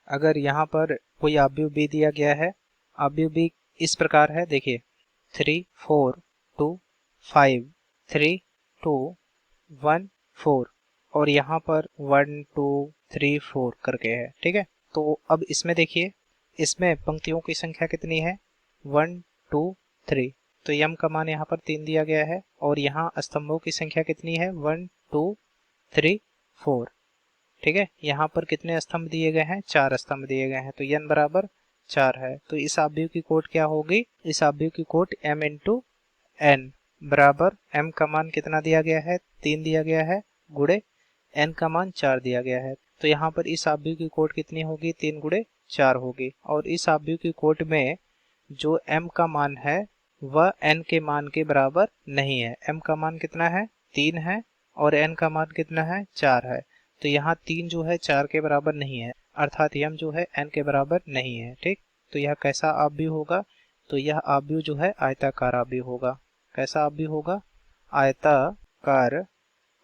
अगर यहाँ पर कोई आव्यूह B दिया गया है, आव्यूह B इस प्रकार है, देखिए 3, 4, 2, 5, 3, 2, 1, 4, और यहाँ पर 1, 2, 3, 4 करके है। ठीक है, तो अब इसमें देखिए, इसमें पंक्तियों की संख्या कितनी है, 1, 2, 3, तो यम का मान यहाँ पर 3 दिया गया है, और यहाँ स्तंभों की संख्या कितनी है, 1, 2, 3, 4। ठीक है, यहाँ पर कितने स्तंभ दिए गए हैं, 4 स्तंभ दिए गए हैं, तो n बराबर 4 है। तो इस आव्यूह की कोट क्या होगी, इस आव्यूह की कोट m×n बराबर m का मान कितना दिया गया है, 3 दिया गया है, गुणे n का मान 4 दिया गया है। तो यहाँ पर इस आव्यूह की कोट कितनी होगी, 3×4 होगी। और इस आव्यूह की कोट में जो m का मान है वह n के मान के बराबर नहीं है। m का मान कितना है, 3 है, और n का मान कितना है, 4 है। तो यहाँ 3 जो है 4 के बराबर नहीं है, अर्थात m जो है n के बराबर नहीं है। ठीक, तो यह कैसा आव्यूह होगा, तो यह आव्यूह जो है आयताकार आव्यूह होगा। कैसा आव्यूह होगा? आयताकार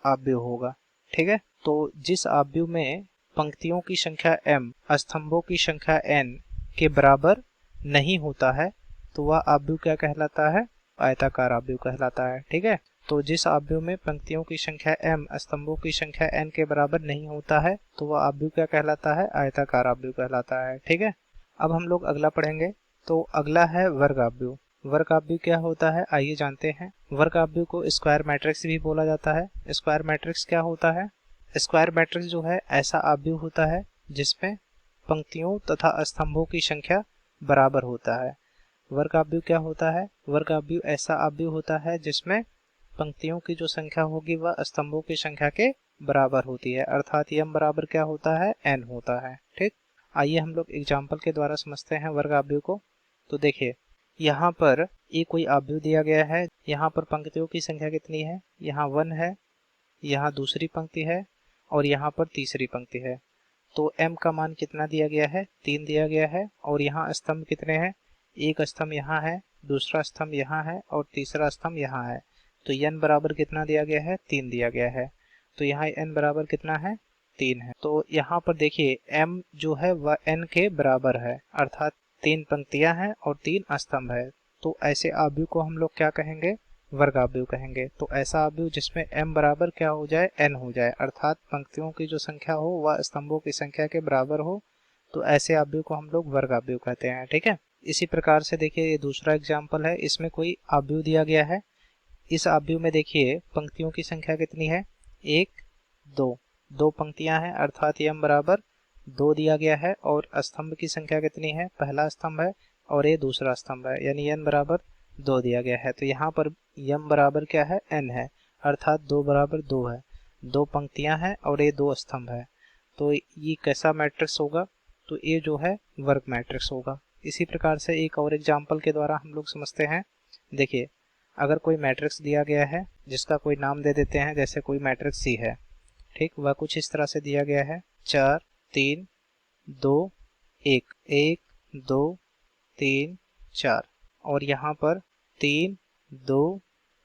आव्यूह होगा। ठीक है, तो जिस आव्यूह में पंक्तियों की संख्या m स्तंभों की संख्या n के बराबर नहीं होता है तो वह आव्यूह क्या कहलाता है? आयताकार आव्यूह कहलाता है। ठीक है, तो जिस आव्यूह में पंक्तियों की संख्या m स्तंभों की संख्या n के बराबर नहीं होता है तो वह आव्यूह क्या कहलाता है? आयताकार आव्यूह कहलाता है। ठीक है, अब हम लोग अगला पढ़ेंगे। तो अगला है वर्ग आव्यूह। वर्ग आव्यूह क्या होता है, आइए जानते हैं। वर्ग आव्यूह को स्क्वायर मैट्रिक्स भी बोला जाता है। स्क्वायर मैट्रिक्स क्या होता है? स्क्वायर मैट्रिक्स जो है ऐसा आव्यूह होता है जिसमें पंक्तियों तथा स्तंभों की संख्या बराबर होता है। वर्ग आव्यूह क्या होता है? वर्ग आव्यूह ऐसा आव्यूह होता है जिसमें पंक्तियों की जो संख्या होगी वह स्तंभों की संख्या के बराबर होती है, अर्थात m बराबर क्या होता है? n होता है। ठीक, आइए हम लोग एग्जाम्पल के द्वारा समझते हैं वर्ग आव्यूह को। तो देखिए, यहाँ पर एक कोई आव्यूह दिया गया है। यहाँ पर पंक्तियों की संख्या कितनी है? यहाँ 1 है, यहाँ दूसरी पंक्ति है और यहाँ पर तीसरी पंक्ति है। तो m का मान कितना दिया गया है? 3 दिया गया है। और यहाँ स्तंभ कितने हैं? एक स्तंभ यहाँ है, दूसरा स्तंभ यहाँ है और तीसरा स्तंभ यहाँ है। तो n बराबर कितना दिया गया है? 3 दिया गया है। तो यहाँ n बराबर कितना है? 3 है। तो यहाँ पर देखिए m जो है वह n के बराबर है, अर्थात 3 पंक्तियां हैं और 3 स्तंभ है। तो ऐसे आव्यूह को हम लोग क्या कहेंगे? वर्ग आव्यूह कहेंगे। तो ऐसा आव्यूह जिसमें m बराबर क्या हो जाए? n हो जाए, अर्थात पंक्तियों की जो संख्या हो वह स्तंभों की संख्या के बराबर हो, तो ऐसे आव्यूह को हम लोग वर्ग आव्यूह कहते हैं। ठीक है, इसी प्रकार से देखिए ये दूसरा एग्जाम्पल है। इसमें कोई आव्यूह दिया गया है। इस आव्यूह में देखिए पंक्तियों की संख्या कितनी है? 1 2, 2 पंक्तियां हैं, अर्थात m बराबर 2 दिया गया है। और स्तंभ की संख्या कितनी है? पहला स्तंभ है और ये दूसरा स्तंभ है, यानी n बराबर 2 दिया गया है। तो यहाँ पर m बराबर क्या है? n है, अर्थात 2 बराबर 2 है। 2 पंक्तियां हैं और ये 2 स्तंभ है। तो ये कैसा मैट्रिक्स होगा? तो ये जो है वर्ग मैट्रिक्स होगा। इसी प्रकार से एक और एग्जाम्पल के द्वारा हम लोग समझते हैं। देखिए, अगर कोई मैट्रिक्स दिया गया है जिसका कोई नाम दे देते हैं, जैसे कोई मैट्रिक्स C है। ठीक, वह कुछ इस तरह से दिया गया है 4 3 2 1 1 2 3 4 और यहाँ पर 3 2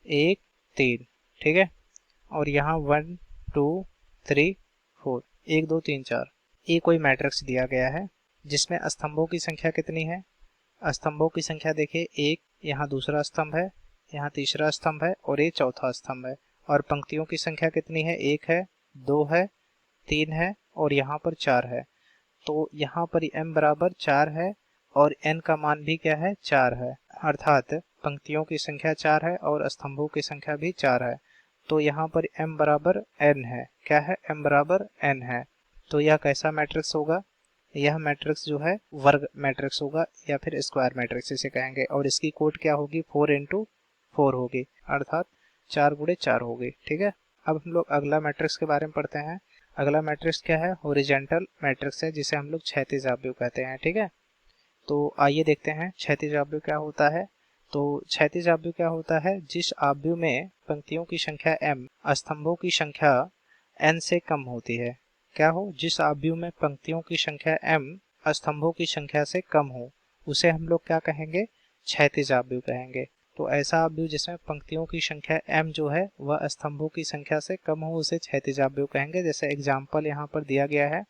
1 3। ठीक है, और यहाँ 1 2 3 4 1 2 3 4। ये कोई मैट्रिक्स दिया गया है जिसमें स्तंभों की संख्या कितनी है? स्तंभों की संख्या देखिए 1, यहाँ दूसरा स्तंभ है, यहाँ तीसरा स्तंभ है और ये चौथा स्तंभ है। और पंक्तियों की संख्या कितनी है? 1 है, 2 है, 3 है और यहाँ पर 4 है। तो यहाँ पर m बराबर 4 है और n का मान भी क्या है? 4 है, अर्थात पंक्तियों की संख्या 4 है और स्तंभों की संख्या भी 4 है। तो यहाँ पर m बराबर n है। क्या है? m बराबर n है। तो यह कैसा मैट्रिक्स होगा? यह मैट्रिक्स जो है वर्ग मैट्रिक्स होगा या फिर स्क्वायर मैट्रिक्स इसे कहेंगे। और इसकी कोड क्या होगी? 4 × 4 होगी, अर्थात 4 × 4 होगी। ठीक है, अब हम लोग अगला मैट्रिक्स के बारे में पढ़ते हैं। अगला मैट्रिक्स क्या है? हॉरिजॉन्टल मैट्रिक्स है, जिसे हम लोग क्षैतिज आव्यूह कहते हैं। ठीक है, तो आइए देखते हैं क्षैतिज आव्यूह क्या होता है। तो क्षैतिज आव्यूह क्या होता है? जिस आव्यूह में पंक्तियों की संख्या m स्तंभों की संख्या n से कम होती है। क्या हो? जिस आव्यूह में पंक्तियों की संख्या m स्तंभों की संख्या से कम हो, उसे हम लोग क्या कहेंगे? क्षैतिज आव्यूह कहेंगे। तो ऐसा आव्यूह जिसमें पंक्तियों की संख्या m जो है वह स्तंभों की संख्या से कम हो, उसे क्षैतिज आव्यूह कहेंगे। जैसे एग्जाम्पल यहाँ पर दिया गया है।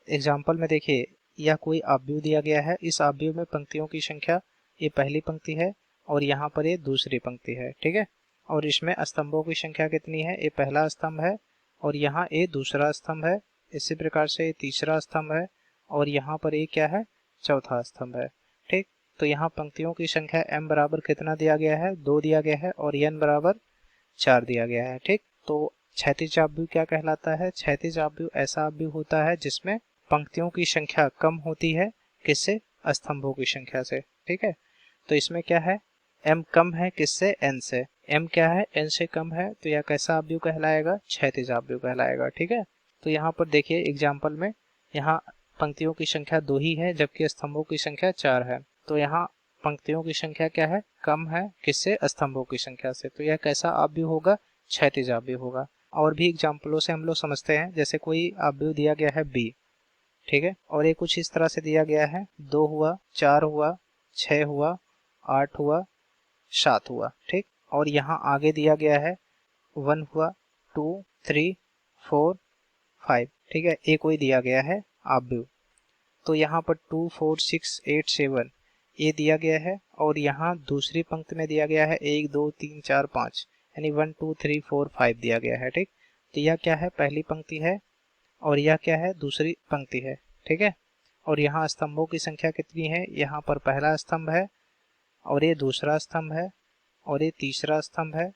एग्जाम्पल में देखिए, यह कोई आव्यूह दिया गया है। इस आव्यूह में पंक्तियों की संख्या, ये पहली पंक्ति है और यहाँ पर ये दूसरी पंक्ति है। ठीक है, और इसमें स्तंभों की संख्या कितनी है? ये पहला स्तंभ है और यहाँ ये दूसरा स्तंभ है। इसी प्रकार से ये तीसरा स्तंभ है और यहाँ पर ये क्या है? चौथा स्तंभ है। ठीक, तो यहाँ पंक्तियों की संख्या m बराबर कितना दिया गया है? 2 दिया गया है और n बराबर 4 दिया गया है। ठीक, तो क्षैतिज आव्यूह क्या कहलाता है? क्षैतिज आव्यूह ऐसा आव्यूह होता है जिसमें पंक्तियों की संख्या कम होती है। किससे? स्तंभों की संख्या से। ठीक है, तो इसमें क्या है? m कम है किससे? n से। m क्या है? n से कम है, तो यह कैसा आव्यूह कहलाएगा? क्षैतिज आव्यूह कहलाएगा। ठीक है, तो यहाँ पर देखिए एग्जाम्पल में, यहाँ पंक्तियों की संख्या 2 ही है जबकि स्तंभों की संख्या 4 है। तो यहाँ पंक्तियों की संख्या क्या है? कम है किससे? स्तंभों की संख्या से। तो यह कैसा आव्यूह होगा? क्षैतिज आव्यूह होगा। और भी एग्जाम्पलों से हम लोग समझते हैं। जैसे कोई आव्यूह दिया गया है b, ठीक है, और ये कुछ इस तरह से दिया गया है। 2 हुआ, 4 हुआ, 6 हुआ, 8 हुआ, 7 हुआ। ठीक, और यहाँ आगे दिया गया है 1 हुआ, 2, 3, 4, 5, ठीक है, एक कोई दिया गया है आव्यूह। तो यहाँ पर 2, 4, 6, 8, 7 ये दिया गया है और यहाँ दूसरी पंक्ति में दिया गया है 1, 2, 3, 4, 5 यानी 1, 2, 3, 4, 5 दिया गया है, ठीक। तो यह क्या है, पहली पंक्ति है और यह क्या है, दूसरी पंक्ति है, ठीक है। और यहाँ स्तंभों की संख्या कितनी है, यहाँ पर पहला स्तंभ है और ये दूसरा स्तंभ है और ये तीसरा स्तंभ है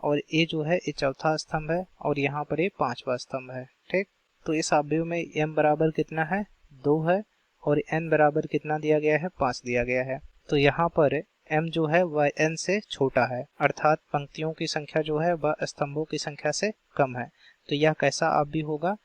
और ये जो है ये चौथा स्तंभ है और यहाँ पर ये पांचवा स्तंभ है, ठीक। तो इस आव्यूह में m बराबर कितना है, 2 है और n बराबर कितना दिया गया है, 5 दिया गया है। तो यहाँ पर m जो है वह n से छोटा है, अर्थात पंक्तियों की संख्या जो है वह स्तंभों की संख्या से कम है। तो यह कैसा आव्यूह होगा,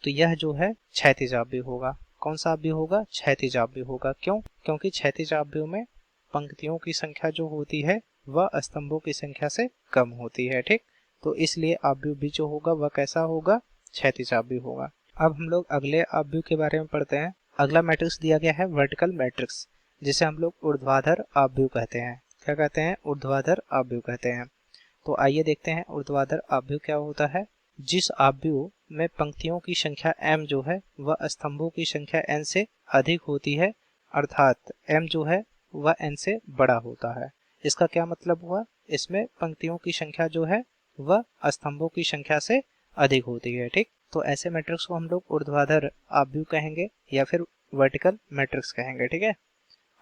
तो यह जो है क्षैतिज आव्यूह होगा। कौन सा आव्यूह होगा, क्षैतिज आव्यूह होगा। क्यों, क्योंकि क्षैतिज आव्यूह में पंक्तियों की संख्या जो होती है वह स्तंभों की संख्या से कम होती है, ठीक। तो इसलिए आव्यूह भी जो होगा वह कैसा होगा, क्षैतिज आव्यूह होगा। अब हम लोग अगले आव्यूह के बारे में पढ़ते हैं। अगला मैट्रिक्स दिया गया है वर्टिकल मैट्रिक्स, जिसे हम लोग ऊर्ध्वाधर आव्यूह कहते हैं। क्या कहते हैं, ऊर्ध्वाधर आव्यूह कहते हैं। तो आइए देखते हैं ऊर्ध्वाधर आव्यूह क्या होता है। जिस आव्यूह में पंक्तियों की संख्या m जो है वह स्तंभों की संख्या n से अधिक होती है, अर्थात m जो है वह n से बड़ा होता है। इसका क्या मतलब हुआ, इसमें पंक्तियों की संख्या जो है वह स्तंभों की संख्या से अधिक होती है, ठीक। तो ऐसे मैट्रिक्स को हम लोग ऊर्ध्वाधर आव्यूह कहेंगे या फिर वर्टिकल मैट्रिक्स कहेंगे, ठीक है।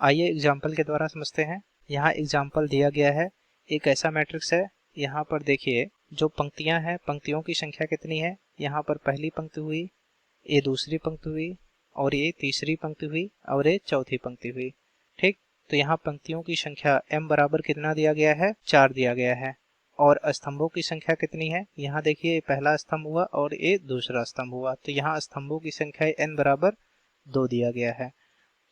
आइए एग्जाम्पल के द्वारा समझते हैं। यहाँ एग्जाम्पल दिया गया है, एक ऐसा मैट्रिक्स है। यहाँ पर देखिए जो पंक्तियां हैं, पंक्तियों की संख्या कितनी है, यहाँ पर पहली पंक्ति हुई, ये दूसरी पंक्ति हुई और ये तीसरी पंक्ति हुई और ये चौथी पंक्ति हुई, ठीक। तो यहाँ पंक्तियों की संख्या m बराबर कितना दिया गया है, 4 दिया गया है। और स्तंभों की संख्या कितनी है, यहाँ देखिए पहला स्तंभ हुआ और ये दूसरा स्तंभ हुआ, तो यहाँ स्तंभों की संख्या n बराबर 2 दिया गया है।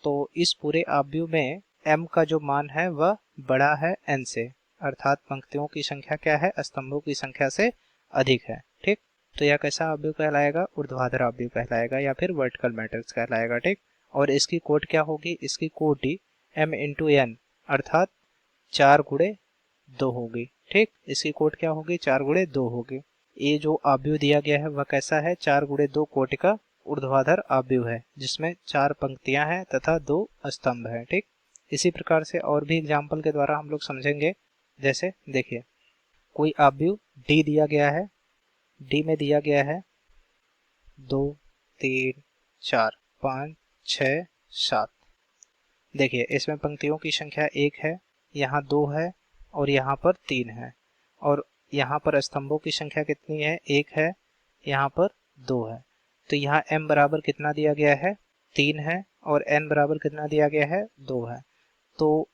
तो इस पूरे आव्यूह में m का जो मान है वह बड़ा है n से, अर्थात पंक्तियों की संख्या क्या है, स्तंभों की संख्या से अधिक है, ठीक। तो यह कैसा आव्यूह कहलाएगा, ऊर्ध्वाधर आव्यूह कहलाएगा या फिर वर्टिकल मैट्रिक्स कहलाएगा, ठीक। और इसकी कोट क्या होगी, इसकी कोट ही m इंटू n अर्थात 4 गुणे 2 होगी, ठीक। इसकी कोट क्या होगी, 4 गुणे 2 होगी। ये जो आव्यूह दिया गया है वह कैसा है, 4 गुणे 2 कोटि का ऊर्ध्वाधर आव्यूह है, जिसमें 4 पंक्तियां हैं तथा 2 स्तंभ हैं, ठीक। इसी प्रकार से और भी एग्जाम्पल के द्वारा हम लोग समझेंगे। जैसे देखिए कोई आव्यूह D दिया गया है, D में दिया गया है 2, 3, 4, 5, 6, 7। देखिए इसमें पंक्तियों की संख्या 1 है, यहाँ 2 है और यहाँ पर 3 है और यहाँ पर स्तंभों की संख्या कितनी है, 1 है, यहाँ पर 2 है। तो यहाँ m बराबर कितना दिया गया है, 3 है और n बराबर कितना दिया गया है, 2 है। तो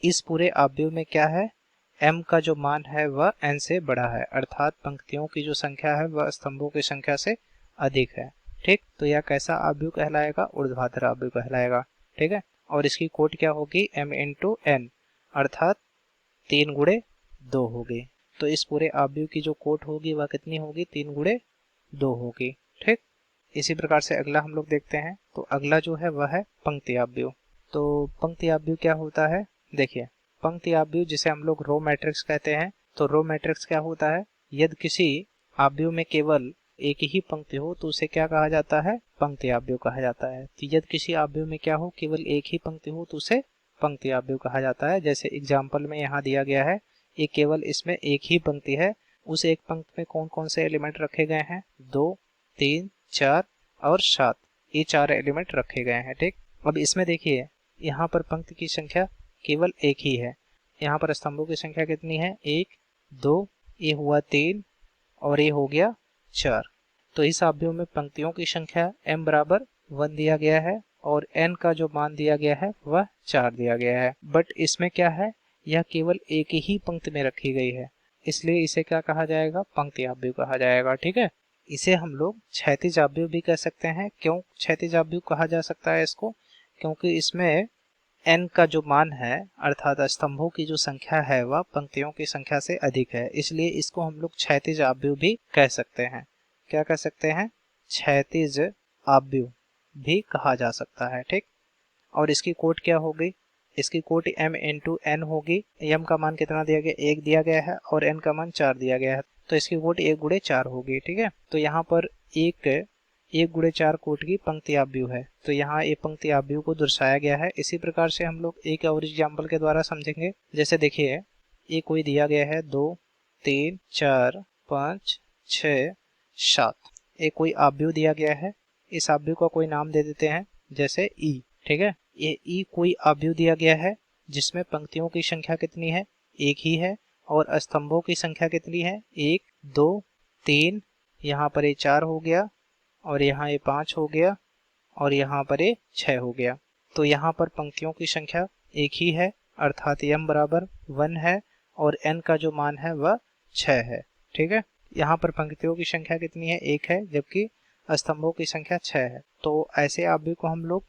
इस पूरे आव्यूह में क्या है, m का जो मान है वह n से बड़ा है, अर्थात पंक्तियों की जो संख्या है वह स्तंभों की संख्या से अधिक है, ठीक। तो यह कैसा आव्यूह कहलाएगा, ऊर्ध्वाधर आव्यूह कहलाएगा, ठीक है। और इसकी कोट क्या होगी, m इंटू n अर्थात 3 गुणे 2 होगी। तो इस पूरे आव्यूह की जो कोट होगी वह कितनी होगी, 3 गुणे 2 होगी, ठीक। इसी प्रकार से अगला हम लोग देखते हैं। तो अगला जो है वह है पंक्ति आव्यूह। तो पंक्ति आव्यूह क्या होता है, देखिए पंक्ति आव्यूह जिसे हम लोग रो मैट्रिक्स कहते हैं। तो रो मैट्रिक्स क्या होता है, यदि किसी आव्यूह में केवल एक ही पंक्ति हो तो उसे क्या कहा जाता है, पंक्ति आव्यूह कहा जाता है। तो यदि किसी आव्यूह में क्या हो, केवल एक ही पंक्ति हो तो उसे पंक्ति आव्यूह कहा जाता है। जैसे एग्जाम्पल में यहाँ दिया गया है, ये केवल इसमें एक ही पंक्ति है, उस एक पंक्ति में कौन कौन से एलिमेंट रखे गए हैं, 2, 3, 4 और 7, ये 4 एलिमेंट रखे गए हैं, ठीक। अब इसमें देखिए यहाँ पर पंक्ति की संख्या केवल एक ही है, यहाँ पर स्तंभों की संख्या कितनी है, 1, 2, ये हुआ 3 और ये हो गया 4। तो इस आव्यूह में पंक्तियों की संख्या m बराबर 1 दिया गया है और n का जो मान दिया गया है वह 4 दिया गया है। बट इसमें क्या है, यह केवल एक ही पंक्ति में रखी गई है, इसलिए इसे क्या कहा जाएगा, पंक्ति आव्यूह कहा जाएगा, ठीक है। इसे हम लोग क्षैतिज आव्यूह भी कह सकते हैं। क्यों क्षैतिज आव्यूह कहा जा सकता है इसको, क्योंकि इसमें n का जो मान है अर्थात स्तंभों की जो संख्या है वह पंक्तियों की संख्या से अधिक है, इसलिए इसको हम लोग क्षैतिज आव्यूह भी कह सकते हैं। क्या कह सकते हैं, क्षैतिज आव्यूह भी कहा जा सकता है, ठीक। और इसकी कोट क्या होगी, इसकी कोट m इंटू एन होगी। m का मान कितना दिया गया, 1 दिया गया है और n का मान 4 दिया गया है, तो इसकी कोट 1 गुणे 4 होगी। ठीक है, तो यहाँ पर एक गुणे 4 कोट की पंक्ति आव्यूह है, तो यहाँ ये पंक्ति आव्यूह को दर्शाया गया है। इसी प्रकार से हम लोग एक और एग्जाम्पल के द्वारा समझेंगे। जैसे देखिए, ये कोई दिया गया है 2 3 4 5 6 7, एक कोई आव्यूह दिया गया है। इस आव्यूह का कोई नाम दे देते हैं, जैसे ई। ठीक है, ये ई कोई आव्यूह दिया गया है जिसमें पंक्तियों की संख्या कितनी है, 1 ही है, और स्तंभों की संख्या कितनी है, 1 2 3, यहाँ पर ये 4 हो गया, और यहाँ ये 5 हो गया, और यहाँ पर ये 6 हो गया। तो यहाँ पर पंक्तियों की संख्या 1 ही है, अर्थात m बराबर 1 है, और n का जो मान है वह 6 है। ठीक है, यहाँ पर पंक्तियों की संख्या कितनी है, 1 है, जबकि स्तंभों की संख्या 6 है। तो ऐसे आव्यूह को हम लोग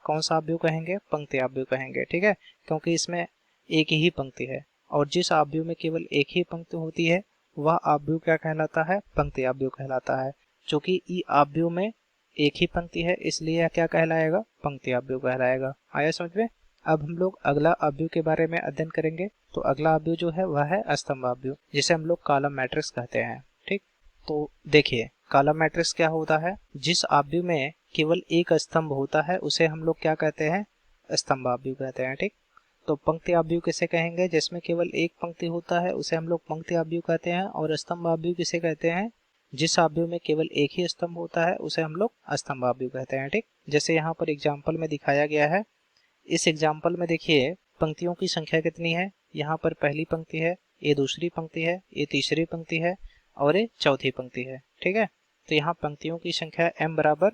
कौन सा आव्यूह कहेंगे, पंक्ति आव्यूह कहेंगे। ठीक है, क्योंकि इसमें एक ही पंक्ति है, और जिस आव्यूह में केवल एक ही पंक्ति होती है वह आव्यूह क्या कहलाता है, पंक्ति आव्यूह कहलाता है। चूंकि ई आव्यूह में एक ही पंक्ति है, इसलिए यह क्या कहलाएगा, पंक्ति आव्यूह कहलाएगा। आया समझ में। अब हम लोग अगला आव्यूह के बारे में अध्ययन करेंगे। तो अगला आव्यूह जो है वह है स्तंभ आव्यूह, जिसे हम लोग कॉलम मैट्रिक्स कहते हैं। ठीक, तो देखिए कॉलम मैट्रिक्स क्या होता है, जिस आव्यूह में केवल एक स्तंभ होता है उसे हम लोग क्या कहते हैं, स्तंभ आव्यूह कहते हैं। ठीक, तो पंक्ति आव्यूह किसे कहेंगे, जिसमें केवल एक पंक्ति होता है उसे हम लोग पंक्ति आव्यूह कहते हैं। और स्तंभ आव्यूह किसे कहते हैं, जिस आव्यूह में केवल एक ही स्तंभ होता है उसे हम लोग स्तंभ आव्यूह कहते हैं। ठीक, जैसे यहाँ पर एग्जाम्पल में दिखाया गया है। इस एग्जाम्पल में देखिए पंक्तियों की संख्या कितनी है, यहाँ पर पहली पंक्ति है, ये दूसरी पंक्ति है, ये तीसरी पंक्ति है, और ये चौथी पंक्ति है। ठीक है, तो यहाँ पंक्तियों की संख्या m बराबर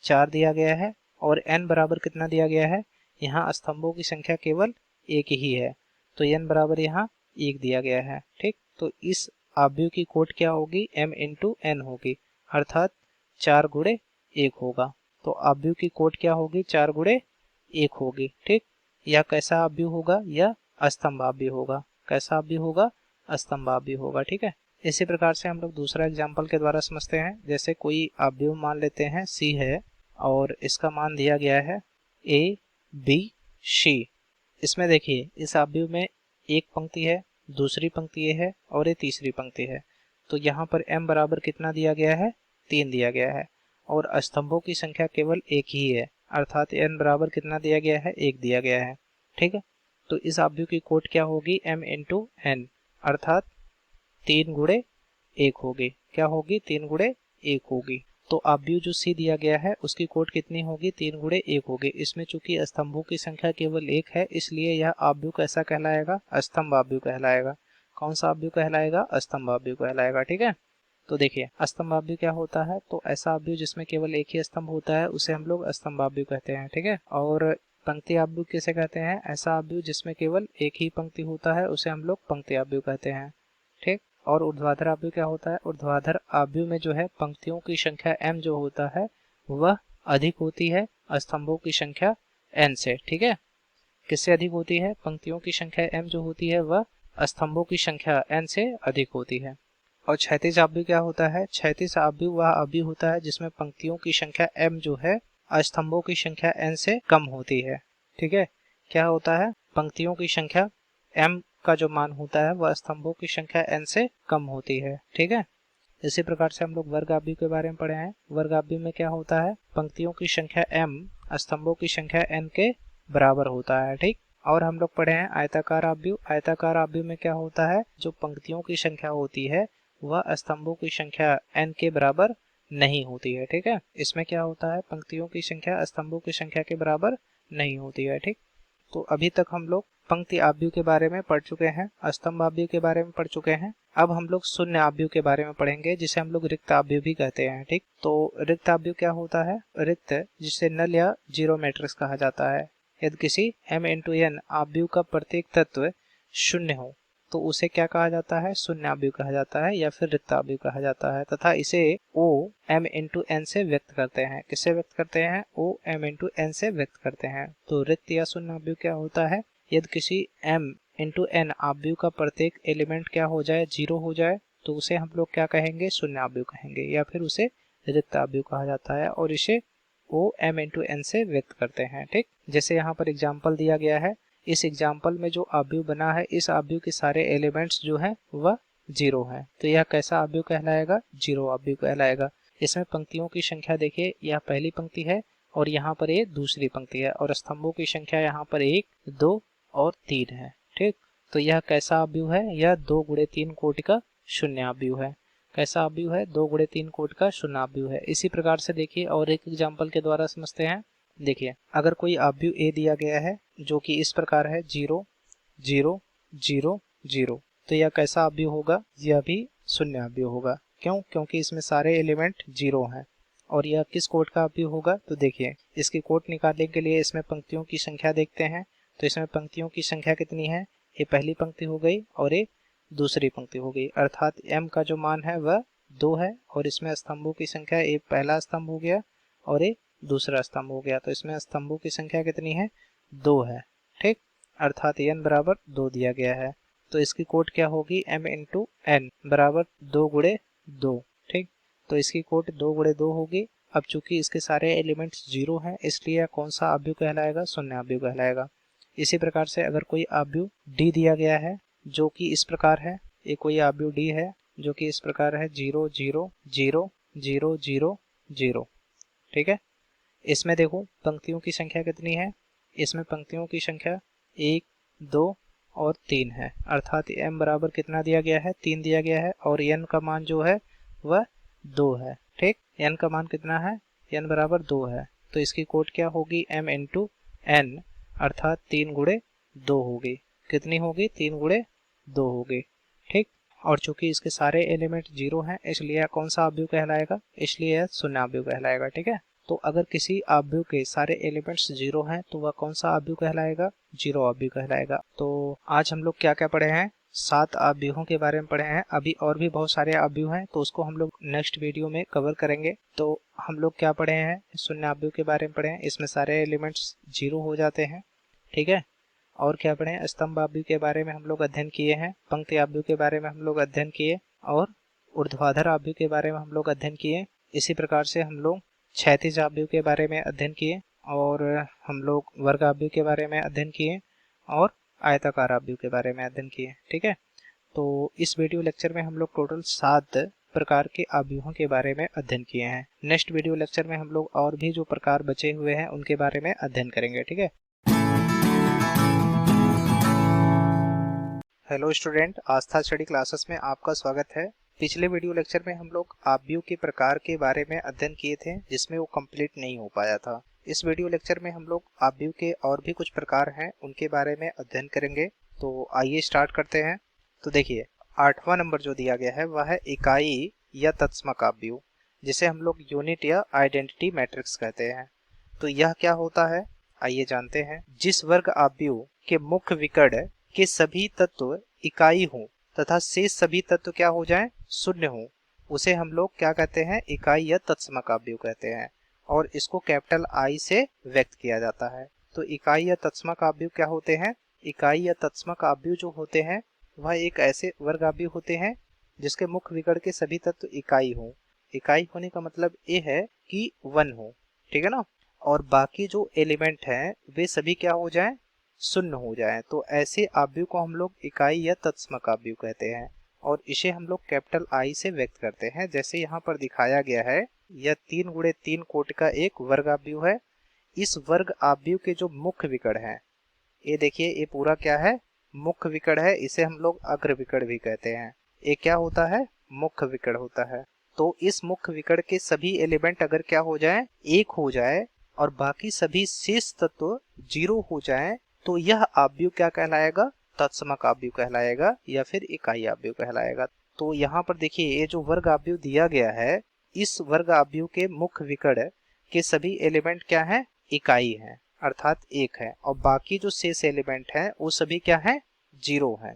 4 दिया गया है, और n बराबर कितना दिया गया है, यहाँ स्तंभों की संख्या केवल एक ही है, तो n बराबर यहाँ 1 दिया गया है। ठीक, तो इस आव्यूह की कोट क्या होगी, m इंटू n होगी, अर्थात 4 गुणे 1 होगा। तो आव्यूह की कोट क्या होगी, 4 गुणे 1 होगी। ठीक, यह कैसा आव्यूह होगा, यह स्तंभ आव्यूह होगा। कैसा आव्यूह होगा, स्तंभ आव्यूह होगा। ठीक है, इसी प्रकार से हम लोग दूसरा एग्जाम्पल के द्वारा समझते हैं। जैसे कोई आव्यूह मान लेते हैं c है, और इसका मान दिया गया है a b c। इसमें देखिए इस आव्यूह में एक पंक्ति है, दूसरी पंक्ति ये है, और ये तीसरी पंक्ति है। तो यहाँ पर m बराबर कितना दिया गया है, 3 दिया गया है, और स्तंभों की संख्या केवल एक ही है, अर्थात n बराबर कितना दिया गया है, 1 दिया गया है। ठीक है, तो इस आव्यूह की कोट क्या होगी, m इंटू n, अर्थात 3 गुणे 1 होगी। क्या होगी, 3 गुणे 1 होगी। तो आव्यूह जो c दिया गया है उसकी कोट कितनी होगी, 3 गुणे 1 होगी। इसमें चूंकि स्तंभों की संख्या केवल 1 है, इसलिए यह आव्यूह कैसा कहलाएगा, स्तंभ आव्यूह कहलाएगा। कौन सा आव्यूह कहलाएगा, स्तंभ आव्यूह कहलाएगा। ठीक है, तो देखिए स्तंभ आव्यूह क्या होता है, तो ऐसा आव्यूह जिसमें केवल एक ही स्तंभ होता है उसे हम लोग स्तंभ आव्यूह कहते हैं। ठीक है, और पंक्ति आव्यूह किसे कहते हैं, ऐसा आव्यूह जिसमें केवल एक ही पंक्ति होता है उसे हम लोग पंक्ति आव्यूह कहते हैं। ठीक, और ऊर्ध्वाधर आव्यूह क्या होता है, ऊर्ध्वाधर आव्यूह में जो है पंक्तियों की संख्या m जो होता है वह अधिक होती है स्तंभों की संख्या n से। ठीक है, किससे अधिक होती है, पंक्तियों की संख्या m जो होती है वह स्तंभों की संख्या n से अधिक होती है। और क्षैतिज आव्यूह क्या होता है, क्षैतिज आव्यूह वह आव्यूह होता है जिसमें पंक्तियों की संख्या m जो है स्तंभों की संख्या n से कम होती है। ठीक है, क्या होता है, पंक्तियों की संख्या m का जो मान होता है वह स्तंभों की संख्या n से कम होती है। ठीक है, इसी प्रकार से हम लोग वर्ग आव्यूह के बारे में पढ़े हैं। वर्ग आव्यूह में क्या होता है, पंक्तियों की संख्या m स्तंभों की संख्या n के बराबर होता है। ठीक, और हम लोग पढ़े हैं आयताकार आव्यूह। आयताकार आव्यूह में क्या होता है, जो पंक्तियों की संख्या होती है वह स्तंभों की संख्या n के बराबर नहीं होती है। ठीक है, इसमें क्या होता है, पंक्तियों की संख्या स्तंभों की संख्या के बराबर नहीं होती है। ठीक, तो अभी तक हम लोग पंक्ति आव्यूह के बारे में पढ़ चुके हैं, स्तंभ आव्यूह के बारे में पढ़ चुके हैं। अब हम लोग शून्य आव्यूह के बारे में पढ़ेंगे, जिसे हम लोग रिक्त आव्यूह भी कहते हैं। ठीक, तो रिक्त आव्यूह क्या होता है, रिक्त जिसे नल या जीरो मैट्रिक्स कहा जाता है। यदि किसी m इंटू n आव्यूह का प्रत्येक तत्व शून्य हो तो उसे क्या कहा जाता है, शून्य आव्यूह कहा जाता है, या फिर रिक्त आव्यूह कहा जाता है। तथा इसे o m इंटू n से व्यक्त करते हैं। किससे व्यक्त करते हैं, o m इंटू n से व्यक्त करते हैं। तो रिक्त या शून्य आव्यूह क्या होता है, यदि किसी m इंटू n आव्यूह का प्रत्येक एलिमेंट क्या हो जाए, 0 हो जाए, तो उसे हम लोग क्या कहेंगे, शून्य आव्यूह कहेंगे, या फिर उसे रिक्त आव्यूह कहा जाता है, और इसे o m इंटू n से व्यक्त करते हैं। ठीक, जैसे यहाँ पर एग्जाम्पल दिया गया है, इस एग्जाम्पल में जो आव्यूह बना है इस आव्यूह के सारे एलिमेंट्स जो हैं वह 0 हैं, तो यह कैसा आव्यूह कहलाएगा? 0 आव्यूह कहलाएगा। इसमें पंक्तियों की संख्या देखिए, यह पहली पंक्ति है और यहाँ पर ये दूसरी पंक्ति है और स्तंभों की संख्या यहाँ पर 1, 2 और 3 है। ठीक, तो यह कैसा आव्यूह है? यह 2 गुणे 3 कोटि का शून्य आव्यूह है। कैसा आव्यूह है? 2 गुणे 3 कोटि का शून्य आव्यूह है। इसी प्रकार से देखिए और एक एग्जाम्पल के द्वारा समझते हैं। देखिए, अगर कोई आव्यूह ए दिया गया है जो कि इस प्रकार है 0, 0, 0, 0, तो यह कैसा आव्यूह होगा? यह भी शून्य आव्यूह होगा। क्यों? क्योंकि इसमें सारे एलिमेंट 0 हैं। और यह किस कोट का आव्यूह होगा? तो देखिए, इसकी कोट निकालने के लिए इसमें पंक्तियों की संख्या देखते हैं। तो इसमें पंक्तियों की संख्या कितनी है? ये पहली पंक्ति हो गई और ये दूसरी पंक्ति हो गई, अर्थात m का जो मान है वह 2 है और इसमें स्तंभों की संख्या, एक पहला स्तंभ हो गया और एक दूसरा स्तंभ हो गया, तो इसमें स्तंभों की संख्या कितनी है? 2 है। ठीक, अर्थात n बराबर 2 दिया गया है, तो इसकी कोट क्या होगी? m इंटू n बराबर 2 गुणे 2। ठीक, तो इसकी कोट 2 गुणे 2 होगी। अब चूंकि इसके सारे एलिमेंट्स 0 हैं इसलिए कौन सा आव्यूह कहलाएगा? शून्य आव्यूह कहलाएगा। इसी प्रकार से अगर कोई आव्यूह d दिया गया है जो कि इस प्रकार है, ये कोई आव्यूह d है जो कि इस प्रकार है 0, 0, 0, 0, 0, 0। ठीक है, इसमें देखो पंक्तियों की संख्या कितनी है? इसमें पंक्तियों की संख्या 1, 2 और 3 है, अर्थात m बराबर कितना दिया गया है? 3 दिया गया है और n का मान जो है वह 2 है। ठीक, n का मान कितना है? n बराबर 2 है, तो इसकी कोट क्या होगी? m इंटू n अर्थात 3 गुणे 2 होगी। कितनी होगी? 3 गुणे 2 होगी। ठीक, और चूंकि इसके सारे एलिमेंट 0 हैं इसलिए कौन सा आव्यूह कहलाएगा? इसलिए यह शून्य आव्यूह कहलाएगा। ठीक है, तो अगर किसी आव्यूह के सारे एलिमेंट्स 0 हैं तो वह कौन सा आव्यूह कहलाएगा? 0 आव्यूह कहलाएगा। तो आज हम लोग क्या क्या पढ़े हैं? 7 आव्यूहों के बारे में पढ़े हैं। अभी और भी बहुत सारे आव्यूह हैं तो उसको हम लोग नेक्स्ट वीडियो में कवर करेंगे। तो हम लोग क्या पढ़े हैं? शून्य आव्यूह के बारे में पढ़े हैं, इसमें सारे एलिमेंट्स 0 हो जाते हैं। ठीक है, और क्या पढ़े हैं? स्तंभ आव्यूह के बारे में हम लोग अध्ययन किए हैं, पंक्ति आव्यूह के बारे में हम लोग अध्ययन किए और ऊर्ध्वाधर आव्यूह के बारे में हम लोग अध्ययन किए। इसी प्रकार से हम लोग क्षैतिज आव्यूह के बारे में अध्ययन किए और हम लोग वर्ग आव्यूह के बारे में अध्ययन किए और आयताकार आव्यूह के बारे में अध्ययन किए। ठीक है, तो इस वीडियो लेक्चर में हम लोग टोटल 7 प्रकार के आव्यूहों के बारे में अध्ययन किए हैं। नेक्स्ट वीडियो लेक्चर में हम लोग और भी जो प्रकार बचे हुए हैं उनके बारे में अध्ययन करेंगे। ठीक है, हेलो स्टूडेंट, आस्था स्टडी क्लासेस में आपका स्वागत है। पिछले वीडियो लेक्चर में हम लोग आव्यूह के प्रकार के बारे में अध्ययन किए थे जिसमें वो कंप्लीट नहीं हो पाया था। इस वीडियो लेक्चर में हम लोग आव्यूह के और भी कुछ प्रकार हैं उनके बारे में अध्ययन करेंगे। तो आइए स्टार्ट करते हैं। तो देखिए, 8वां नंबर जो दिया गया है वह है इकाई या तत्समक आव्यूह, जिसे हम लोग यूनिट या आइडेंटिटी मैट्रिक्स कहते हैं। तो यह क्या होता है, आइए जानते हैं। जिस वर्ग आव्यूह के मुख्य विकर्ण के सभी तत्व इकाई हों तथा शेष सभी तत्व क्या हो जाएं? शून्य हों, उसे हम लोग क्या कहते हैं? इकाई या तत्समक आव्यूह कहते हैं और इसको कैपिटल I से व्यक्त किया जाता है। तो इकाई या तत्समक आव्यूह क्या होते हैं? इकाई या तत्समक आव्यूह जो होते हैं वह एक ऐसे वर्ग आव्यूह होते हैं जिसके मुख्य विकर्ण के सभी तत्व इकाई हों। इकाई होने का मतलब ये है कि 1 हो, ठीक है ना, और बाकी जो एलिमेंट हैं वे सभी क्या हो जाएं? शून्य हो जाए। तो ऐसे आव्यूह को हम लोग इकाई या तत्समक आव्यूह कहते हैं और इसे हम लोग कैपिटल I से व्यक्त करते हैं। जैसे यहाँ पर दिखाया गया है, यह 3 गुणे 3 कोटि का एक वर्ग आव्यूह है। इस वर्ग आव्यूह के जो मुख्य विकर्ण है, ये देखिए, ये पूरा क्या है? मुख्य विकर्ण है। इसे हम लोग अग्र विकर्ण भी कहते हैं। ये क्या होता है? मुख्य विकर्ण होता है। तो इस मुख्य विकर्ण के सभी एलिमेंट अगर क्या हो जाए? 1 हो जाए और बाकी सभी शेष तत्व 0 हो जाए तो यह आव्यूह क्या कहलाएगा? तत्समक आव्यूह कहलाएगा या फिर इकाई आव्यूह कहलाएगा। तो यहाँ पर देखिए, ये जो वर्ग आव्यूह दिया गया है, इस वर्ग आव्यूह के मुख्य विकर्ण के सभी एलिमेंट क्या हैं? इकाई हैं, अर्थात 1 है, और बाकी जो शेष एलिमेंट हैं वो सभी क्या हैं? 0 हैं।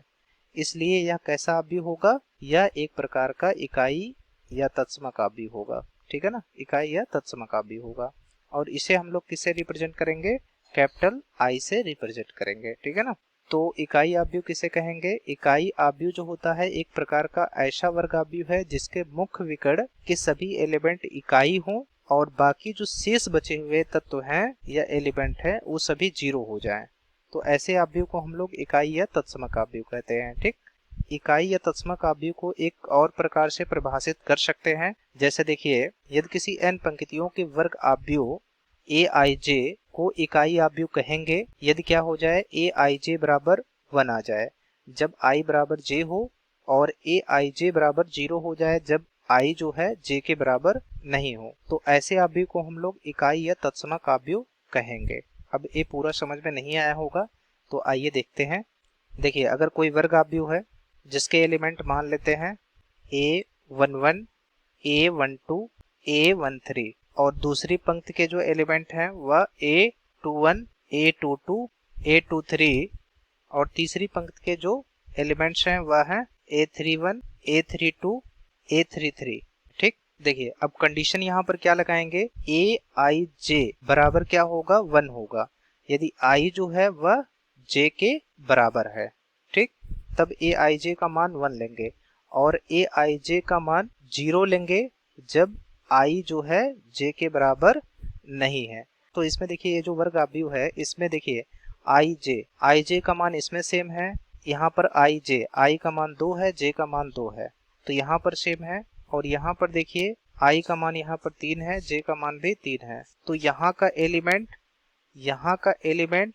इसलिए यह कैसा आव्यूह होगा? यह एक प्रकार का इकाई या तत्समक आव्यूह होगा। ठीक है ना, इकाई या तत्समक आव्यूह होगा और इसे हम लोग किससे रिप्रेजेंट करेंगे? कैपिटल I से रिप्रेजेंट करेंगे। ठीक है ना, तो इकाई आव्यूह किसे कहेंगे? इकाई आव्यूह जो होता है एक प्रकार का ऐसा वर्ग आव्यूह है जिसके मुख्य विकर्ण के सभी एलिमेंट इकाई हों और बाकी जो शेष बचे हुए तत्व हैं या एलिमेंट हैं वो सभी 0 हो जाएं। तो ऐसे आव्यूह को हम लोग इकाई या तत्समक आव्यूह कहते हैं। ठीक, इकाई या तत्समक आव्यूह को एक और प्रकार से परिभाषित कर सकते हैं। जैसे देखिए, यदि किसी n पंक्तियों के वर्ग आव्यूह aij को इकाई आव्यूह कहेंगे यदि क्या हो जाए, aij बराबर 1 आ जाए जब i बराबर j हो, और aij बराबर 0 हो जाए जब i जो है j के बराबर नहीं हो, तो ऐसे आव्यूह को हम लोग इकाई या तत्समक आव्यूह कहेंगे। अब ये पूरा समझ में नहीं आया होगा, तो आइए देखते हैं। देखिए, अगर कोई वर्ग आव्यूह है जिसके एलिमेंट मान लेते हैं a11, a12, a13 और दूसरी पंक्ति के जो एलिमेंट हैं वह a21, a22, a23 और तीसरी पंक्ति के जो एलिमेंट्स हैं वह हैं a31, a32, a33। ठीक, देखिए अब कंडीशन यहाँ पर क्या लगाएंगे, aij बराबर क्या होगा, 1 होगा यदि i जो है वह j के बराबर है। ठीक, तब aij का मान 1 लेंगे और aij का मान 0 लेंगे जब i जो है j के बराबर नहीं है। तो इसमें देखिए, ये जो वर्ग आव्यूह है इसमें देखिए ij का मान इसमें सेम है, यहाँ पर i का मान 2 है, j का मान 2 है, तो यहाँ पर सेम है। और यहाँ पर देखिए i का मान यहाँ पर 3 है, j का मान भी 3 है, तो यहाँ का एलिमेंट, यहाँ का एलिमेंट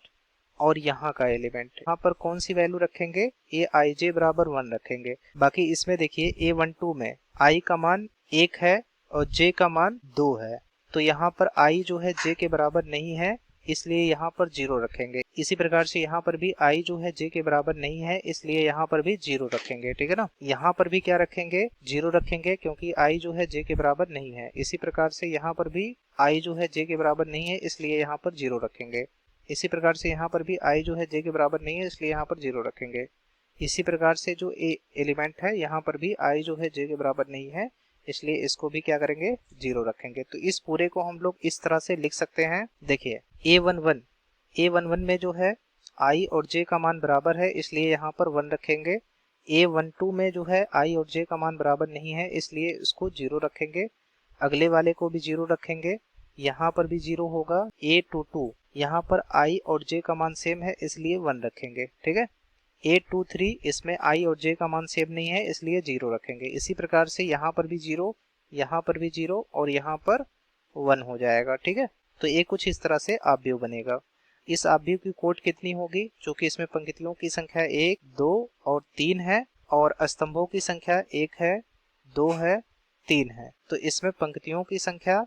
और यहाँ का एलिमेंट, यहाँ पर कौन सी वैल्यू रखेंगे, aij बराबर 1 रखेंगे। बाकी इसमें देखिए a12 में i का मान 1 है और j का मान 2 है, तो यहाँ पर i जो है j के बराबर नहीं है, इसलिए यहाँ पर 0 रखेंगे। इसी प्रकार से यहाँ पर भी i जो है j के बराबर नहीं है, इसलिए यहाँ पर भी 0 रखेंगे। ठीक है ना, यहाँ पर भी क्या रखेंगे, 0 रखेंगे क्योंकि i जो है j के बराबर नहीं है। इसी प्रकार से यहाँ पर भी i जो है j के बराबर नहीं है, इसलिए यहाँ पर 0 रखेंगे। इसी प्रकार से यहाँ पर भी i जो है j के बराबर नहीं है, इसलिए यहाँ पर 0 रखेंगे। इसी प्रकार से जो एलिमेंट है यहाँ पर भी i जो है j के बराबर नहीं है, इसलिए इसको भी क्या करेंगे, 0 रखेंगे। तो इस पूरे को हम लोग इस तरह से लिख सकते हैं। देखिए a11 में जो है i और j का मान बराबर है, इसलिए यहाँ पर 1 रखेंगे। a12 में जो है i और j का मान बराबर नहीं है, इसलिए इसको 0 रखेंगे। अगले वाले को भी 0 रखेंगे, यहाँ पर भी 0 होगा। a22 यहाँ पर i और j का मान सेम है, इसलिए 1 रखेंगे। ठीक है, a23 इसमें i और j का मान सेम नहीं है, इसलिए 0 रखेंगे। इसी प्रकार से यहाँ पर भी 0, यहाँ पर भी 0 और यहाँ पर 1 हो जाएगा। ठीक है, तो ये कुछ इस तरह से आव्यूह बनेगा। इस आव्यूह की कोट कितनी होगी, चूंकि इसमें पंक्तियों की संख्या 1, 2 और 3 है और स्तंभों की संख्या 1 है, 2 है, 3 है, तो इसमें पंक्तियों की संख्या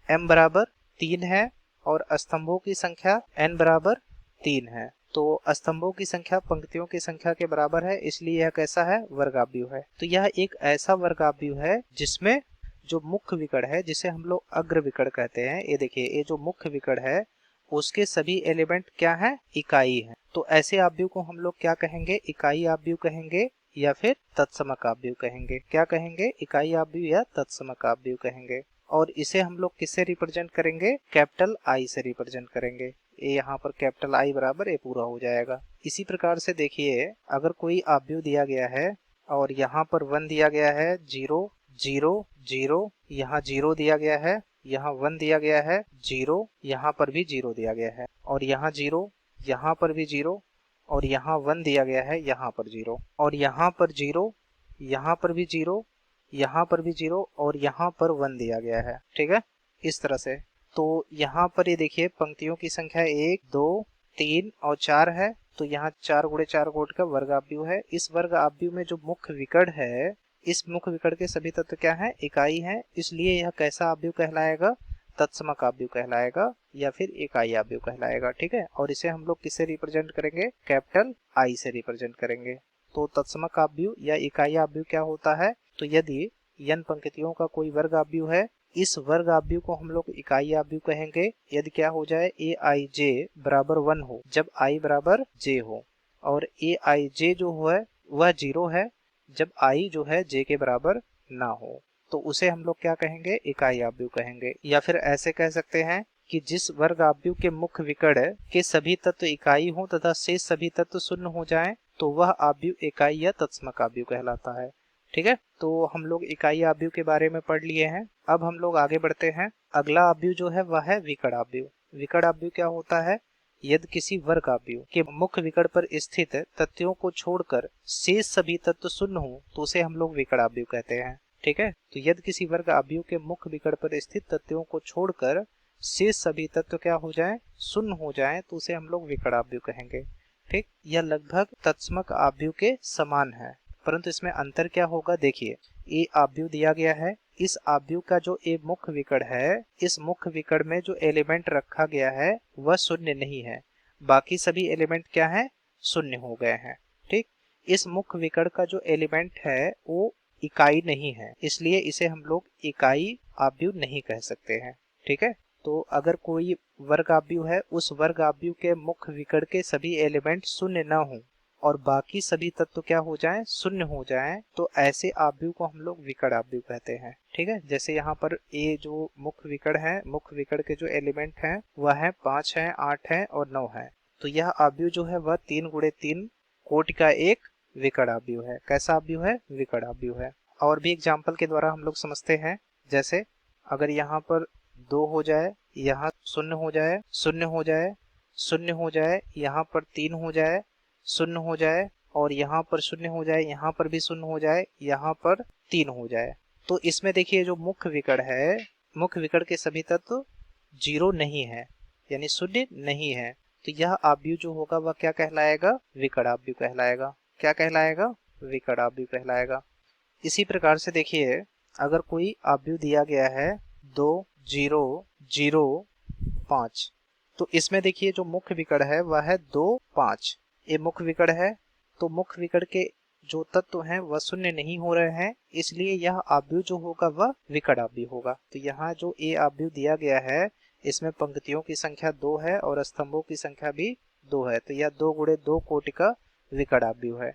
m बराबर 3 है और स्तंभों की संख्या n बराबर 3 है। तो स्तंभों की संख्या पंक्तियों की संख्या के बराबर है, इसलिए यह कैसा है, वर्ग आव्यूह है। तो यह एक ऐसा वर्ग आव्यूह है जिसमें जो मुख्य विकर्ण है, जिसे हम लोग अग्र विकर्ण कहते हैं, ये देखिए ये जो मुख्य विकर्ण है उसके सभी एलिमेंट क्या है, इकाई है। तो ऐसे आव्यूह को हम लोग क्या कहेंगे, इकाई आव्यूह कहेंगे या फिर तत्समक आव्यूह कहेंगे। क्या कहेंगे, इकाई आव्यूह या तत्समक आव्यूह कहेंगे। और इसे हम लोग किससे रिप्रेजेंट करेंगे, कैपिटल आई से रिप्रेजेंट करेंगे। ये यहाँ पर कैपिटल आई बराबर ये पूरा हो जाएगा। इसी प्रकार से देखिए, अगर कोई आव्यूह दिया गया है और यहाँ पर 1 दिया गया है, 0 0 0, यहाँ 0 दिया गया है, यहाँ 1 दिया गया है, 0, यहाँ पर भी 0 दिया गया है, और यहाँ 0, यहाँ पर भी 0, और यहाँ 1 दिया गया है, यहाँ पर 0, और यहाँ पर 0, यहाँ पर भी 0, यहाँ पर भी 0 और यहाँ पर 1 दिया गया है। ठीक है, इस तरह से। तो यहाँ पर ये देखिए पंक्तियों की संख्या 1, 2, 3 और 4 है, तो यहाँ 4 गुणे 4 कोट का वर्ग आव्यूह है। इस वर्ग आव्यूह में जो मुख्य विकर्ण है, इस मुख्य विकर्ण के सभी तत्व क्या है, इकाई है, इसलिए यह कैसा आव्यूह कहलाएगा, तत्समक आव्यूह कहलाएगा या फिर इकाई आव्यूह कहलाएगा। ठीक है, और इसे हम लोग किससे रिप्रेजेंट करेंगे, कैपिटल आई से रिप्रेजेंट करेंगे। तो तत्समक आव्यूह या इकाई आव्यूह क्या होता है, तो यदि n पंक्तियों का कोई वर्ग आव्यूह है, इस वर्ग आव्यूह को हम लोग इकाई आव्यूह कहेंगे यदि क्या हो जाए, aij बराबर 1 हो जब i बराबर j हो, और aij जो है वह 0 है जब i जो है j के बराबर ना हो, तो उसे हम लोग क्या कहेंगे, इकाई आव्यूह कहेंगे। या फिर ऐसे कह सकते हैं कि जिस वर्ग आव्यूह के मुख्य विकर्ण के सभी तत्व इकाई हो तथा शेष सभी तत्व शून्य हो जाएं, तो वह आव्यूह इकाई या तत्समक आव्यूह कहलाता है। ठीक है, तो हम लोग इकाई आव्यूह के बारे में पढ़ लिए हैं। अब हम लोग आगे बढ़ते हैं। अगला आव्यूह जो है वह है विकर्ण आव्यूह। विकर्ण आव्यूह क्या होता है, यदि किसी वर्ग आव्यूह के मुख्य विकर्ण पर स्थित तथ्यों को छोड़कर शेष सभी तत्व शून्य हो तो उसे हम लोग विकर्ण आव्यूह कहते हैं। ठीक है, तो यदि किसी वर्ग आव्यूह के मुख्य विकर्ण पर स्थित तथ्यों को छोड़कर शेष सभी तत्व क्या हो जाए, शून्य हो जाए, तो उसे हम लोग विकर्ण आव्यूह कहेंगे। ठीक, यह लगभग तत्समक आव्यूह के समान है, परंतु इसमें अंतर क्या होगा, देखिए ए आव्यूह दिया गया है, इस आव्यूह का जो ए मुख्य विकर्ण है, इस मुख्य विकर्ण में जो एलिमेंट रखा गया है वह शून्य नहीं है, बाकी सभी एलिमेंट क्या है, शून्य हो गए हैं। ठीक, इस मुख्य विकर्ण का जो एलिमेंट है वो इकाई नहीं है, इसलिए इसे हम लोग इकाई आव्यूह नहीं कह सकते हैं। ठीक है, तो अगर कोई वर्ग आव्यूह है, उस वर्ग आव्यूह के मुख्य विकर्ण के सभी एलिमेंट शून्य न हो और बाकी सभी तत्व क्या हो जाएं, शून्य हो जाएं, तो ऐसे आव्यूह को हम लोग विकर्ण आव्यूह कहते हैं। ठीक है, जैसे यहाँ पर ए जो मुख्य विकर्ण है, मुख्य विकर्ण के जो एलिमेंट हैं वह है 5 है, 8 है और 9 है, तो यह आव्यूह जो है वह 3 गुणे 3 कोटि का एक विकर्ण आव्यूह है। कैसा आव्यूह है, विकर्ण आव्यूह है। और भी एग्जाम्पल के द्वारा हम लोग समझते हैं, जैसे अगर यहाँ पर 2 हो जाए, यहाँ 0 हो जाए, 0 हो जाए, 0 हो जाए, यहाँ पर 3 हो जाए, 0 हो जाए, और यहाँ पर 0 हो जाए, यहाँ पर भी 0 हो जाए, यहाँ पर 3 हो जाए, तो इसमें देखिए जो मुख्य विकर्ण है, मुख्य विकर्ण के सभी तत्व 0 नहीं है, यानी शून्य नहीं है, तो यह आव्यूह जो होगा वह क्या कहलाएगा, विकर्ण आव्यूह कहलाएगा। क्या कहलाएगा, विकर्ण आव्यूह कहलाएगा। इसी प्रकार से देखिए अगर कोई आव्यूह दिया गया है 2 0 0 5, तो इसमें देखिए जो मुख्य विकर्ण है वह है 2 5, ये मुख्य विकर्ण है, तो मुख्य विकर्ण के जो तत्व हैं वह शून्य नहीं हो रहे हैं, इसलिए यह आव्यूह जो होगा वह विकर्ण आव्यूह होगा। तो यहाँ जो ए आव्यूह दिया गया है इसमें पंक्तियों की संख्या 2 है और स्तंभों की संख्या भी 2 है, तो यह 2 गुणे 2 कोटि का विकर्ण आव्यूह है।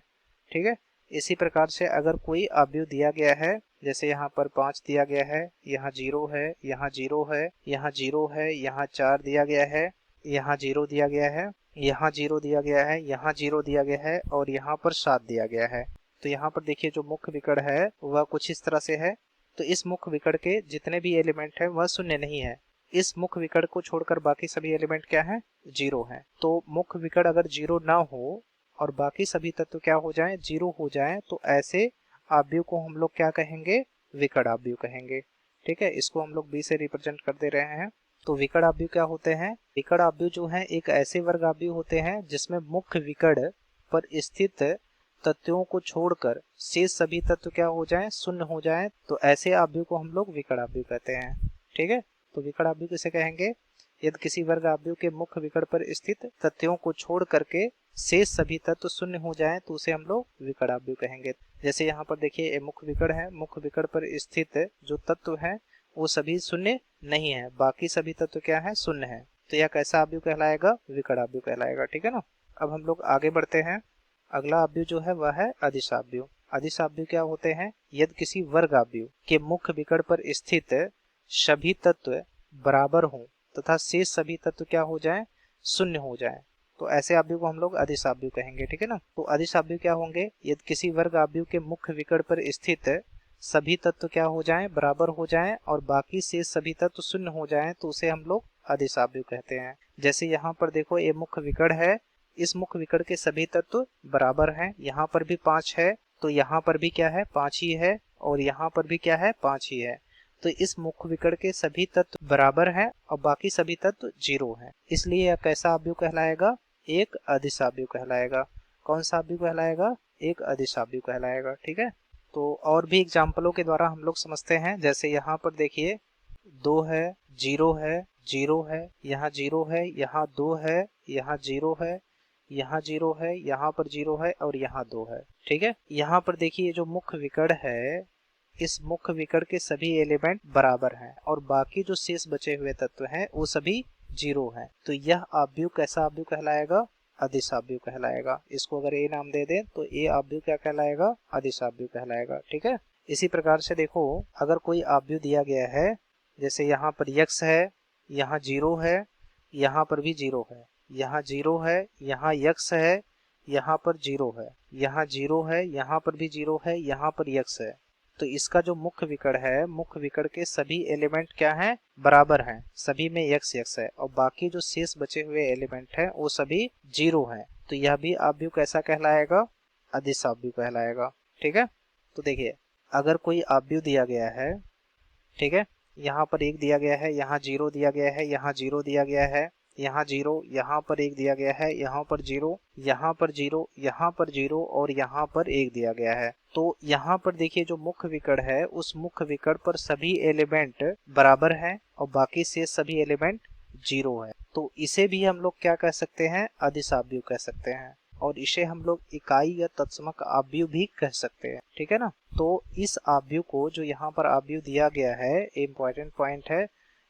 ठीक है, इसी प्रकार से अगर कोई आव्यूह दिया गया है, जैसे यहाँ पर 5 दिया गया है, यहाँ 0 है, यहाँ 0 है, यहाँ 0 है, यहाँ 4 दिया गया है, यहाँ 0 दिया गया है, यहाँ 0 दिया गया है, यहाँ 0 दिया गया है और यहाँ पर 7 दिया गया है, तो यहाँ पर देखिए जो मुख्य विकर्ण है वह कुछ इस तरह से है। तो इस मुख्य विकर्ण के जितने भी एलिमेंट है वह शून्य नहीं है, इस मुख्य विकर्ण को छोड़कर बाकी सभी एलिमेंट क्या है, 0 है। तो मुख्य विकर्ण अगर 0 ना हो और बाकी सभी तत्व क्या हो जाएं, 0 हो जाएं, तो ऐसे आव्यूह को हम लोग क्या कहेंगे, विकर्ण आव्यूह कहेंगे। ठीक है, इसको हम लोग बी से रिप्रेजेंट कर दे रहे हैं। तो विकर्ण आव्यूह क्या होते हैं, विकर्ण आव्यूह जो है एक ऐसे वर्ग आव्यूह होते हैं जिसमें मुख्य विकर्ण पर स्थित तत्वों को छोड़कर शेष सभी तत्व क्या हो जाएं, शून्य हो जाएं, तो ऐसे आव्यूह को हम लोग विकर्ण आव्यूह कहते हैं। ठीक है, तो विकर्ण आव्यूह किसे कहेंगे, यदि किसी वर्ग आव्यूह के मुख्य विकर्ण पर स्थित तथ्यों को छोड़ करके शेष सभी तत्व शून्य हो जाएं तो उसे हम लोग विकर्ण आव्यूह कहेंगे। जैसे यहाँ पर देखिए ये मुख्य विकर्ण है, मुख्य विकर्ण पर स्थित जो तत्व है वो सभी शून्य नहीं है, बाकी सभी तत्व क्या है, शून्य है, तो यह कैसा आव्यूह कहलाएगा, विकर्ण आव्यूह कहलाएगा। ठीक है ना, अब हम लोग आगे बढ़ते हैं। अगला आव्यूह जो है वह है अदिश आव्यूह। अदिश आव्यूह क्या होते हैं, यदि किसी वर्ग आव्यूह के मुख्य विकर्ण पर स्थित सभी तत्व बराबर हों तथा शेष सभी तत्व क्या हो जाएं, शून्य हो जाएं, तो ऐसे आव्यूह को हम लोग अदिश आव्यूह कहेंगे। ठीक है ना, तो अदिश आव्यूह क्या होंगे, यदि किसी वर्ग आव्यूह के मुख्य विकर्ण पर स्थित सभी तत्व क्या हो जाएं, बराबर हो जाएं और बाकी शेष सभी तत्व शून्य हो जाएं, तो उसे हम लोग अदिश आव्यूह कहते हैं। जैसे यहाँ पर देखो ये मुख्य विकर्ण है, इस मुख्य विकर्ण के सभी तत्व बराबर हैं, यहाँ पर भी 5 है, तो यहाँ पर भी क्या है, 5 ही है, और यहाँ पर भी क्या है, 5 ही है, तो इस मुख्य विकर्ण के सभी तत्व बराबर हैं और बाकी सभी तत्व 0 हैं, इसलिए यह कैसा आव्यूह कहलाएगा, एक अदिश आव्यूह कहलाएगा। कौन सा आव्यूह कहलाएगा, एक अदिश आव्यूह कहलाएगा। ठीक है, तो और भी एग्जाम्पलों के द्वारा हम लोग समझते हैं, जैसे यहाँ पर देखिए 2 है, 0 है, 0 है, यहाँ 0 है, यहाँ 2 है, यहाँ 0 है, यहाँ 0 है, यहाँ पर 0 है और यहाँ 2 है। ठीक है, यहाँ पर देखिए जो मुख्य विकर्ण है, इस मुख्य विकर्ण के सभी एलिमेंट बराबर हैं और बाकी जो शेष बचे हुए तत्व हैं वो सभी 0 हैं, तो यह आव्यूह कैसा आव्यूह कहलाएगा, अदिश आव्यूह कहलाएगा। इसको अगर ए नाम दे दें तो ए आव्यूह क्या कहलाएगा, अदिश आव्यूह कहलाएगा। ठीक है, इसी प्रकार से देखो अगर कोई आव्यूह दिया गया है, जैसे यहाँ पर यक्ष है, यहाँ 0 है, यहाँ पर भी 0 है, यहाँ 0 है, यहाँ यक्ष है, यहाँ पर 0 है, यहाँ 0 है, यहाँ पर भी 0 है, यहाँ पर यक्ष है, तो इसका जो मुख्य विकर्ण है, मुख्य विकर्ण के सभी एलिमेंट क्या हैं, बराबर हैं, सभी में x x है, और बाकी जो शेष बचे हुए एलिमेंट हैं वो सभी 0 हैं। तो यह भी आव्यूह कैसा कहलाएगा, अदिश आव्यूह कहलाएगा। ठीक है, तो देखिए अगर कोई आव्यूह दिया गया है, ठीक है, यहाँ पर 1 दिया गया है, यहाँ 0 दिया गया है, यहाँ 0 दिया गया है, यहाँ 0, यहाँ पर 1 दिया गया है, यहाँ पर 0, यहाँ पर 0, यहाँ पर 0 और यहाँ पर 1 दिया गया है। तो यहाँ पर देखिए जो मुख्य विकर्ण है उस मुख्य विकर्ण पर सभी एलिमेंट बराबर हैं और बाकी से सभी एलिमेंट 0 है। तो इसे भी हम लोग क्या कह सकते हैं, अदिश आव्यूह कह सकते हैं, और इसे हम लोग इकाई या तत्समक आव्यूह भी कह सकते हैं। ठीक है ना। तो इस आव्यूह को, जो यहाँ पर आव्यूह दिया गया है, इम्पोर्टेंट पॉइंट है,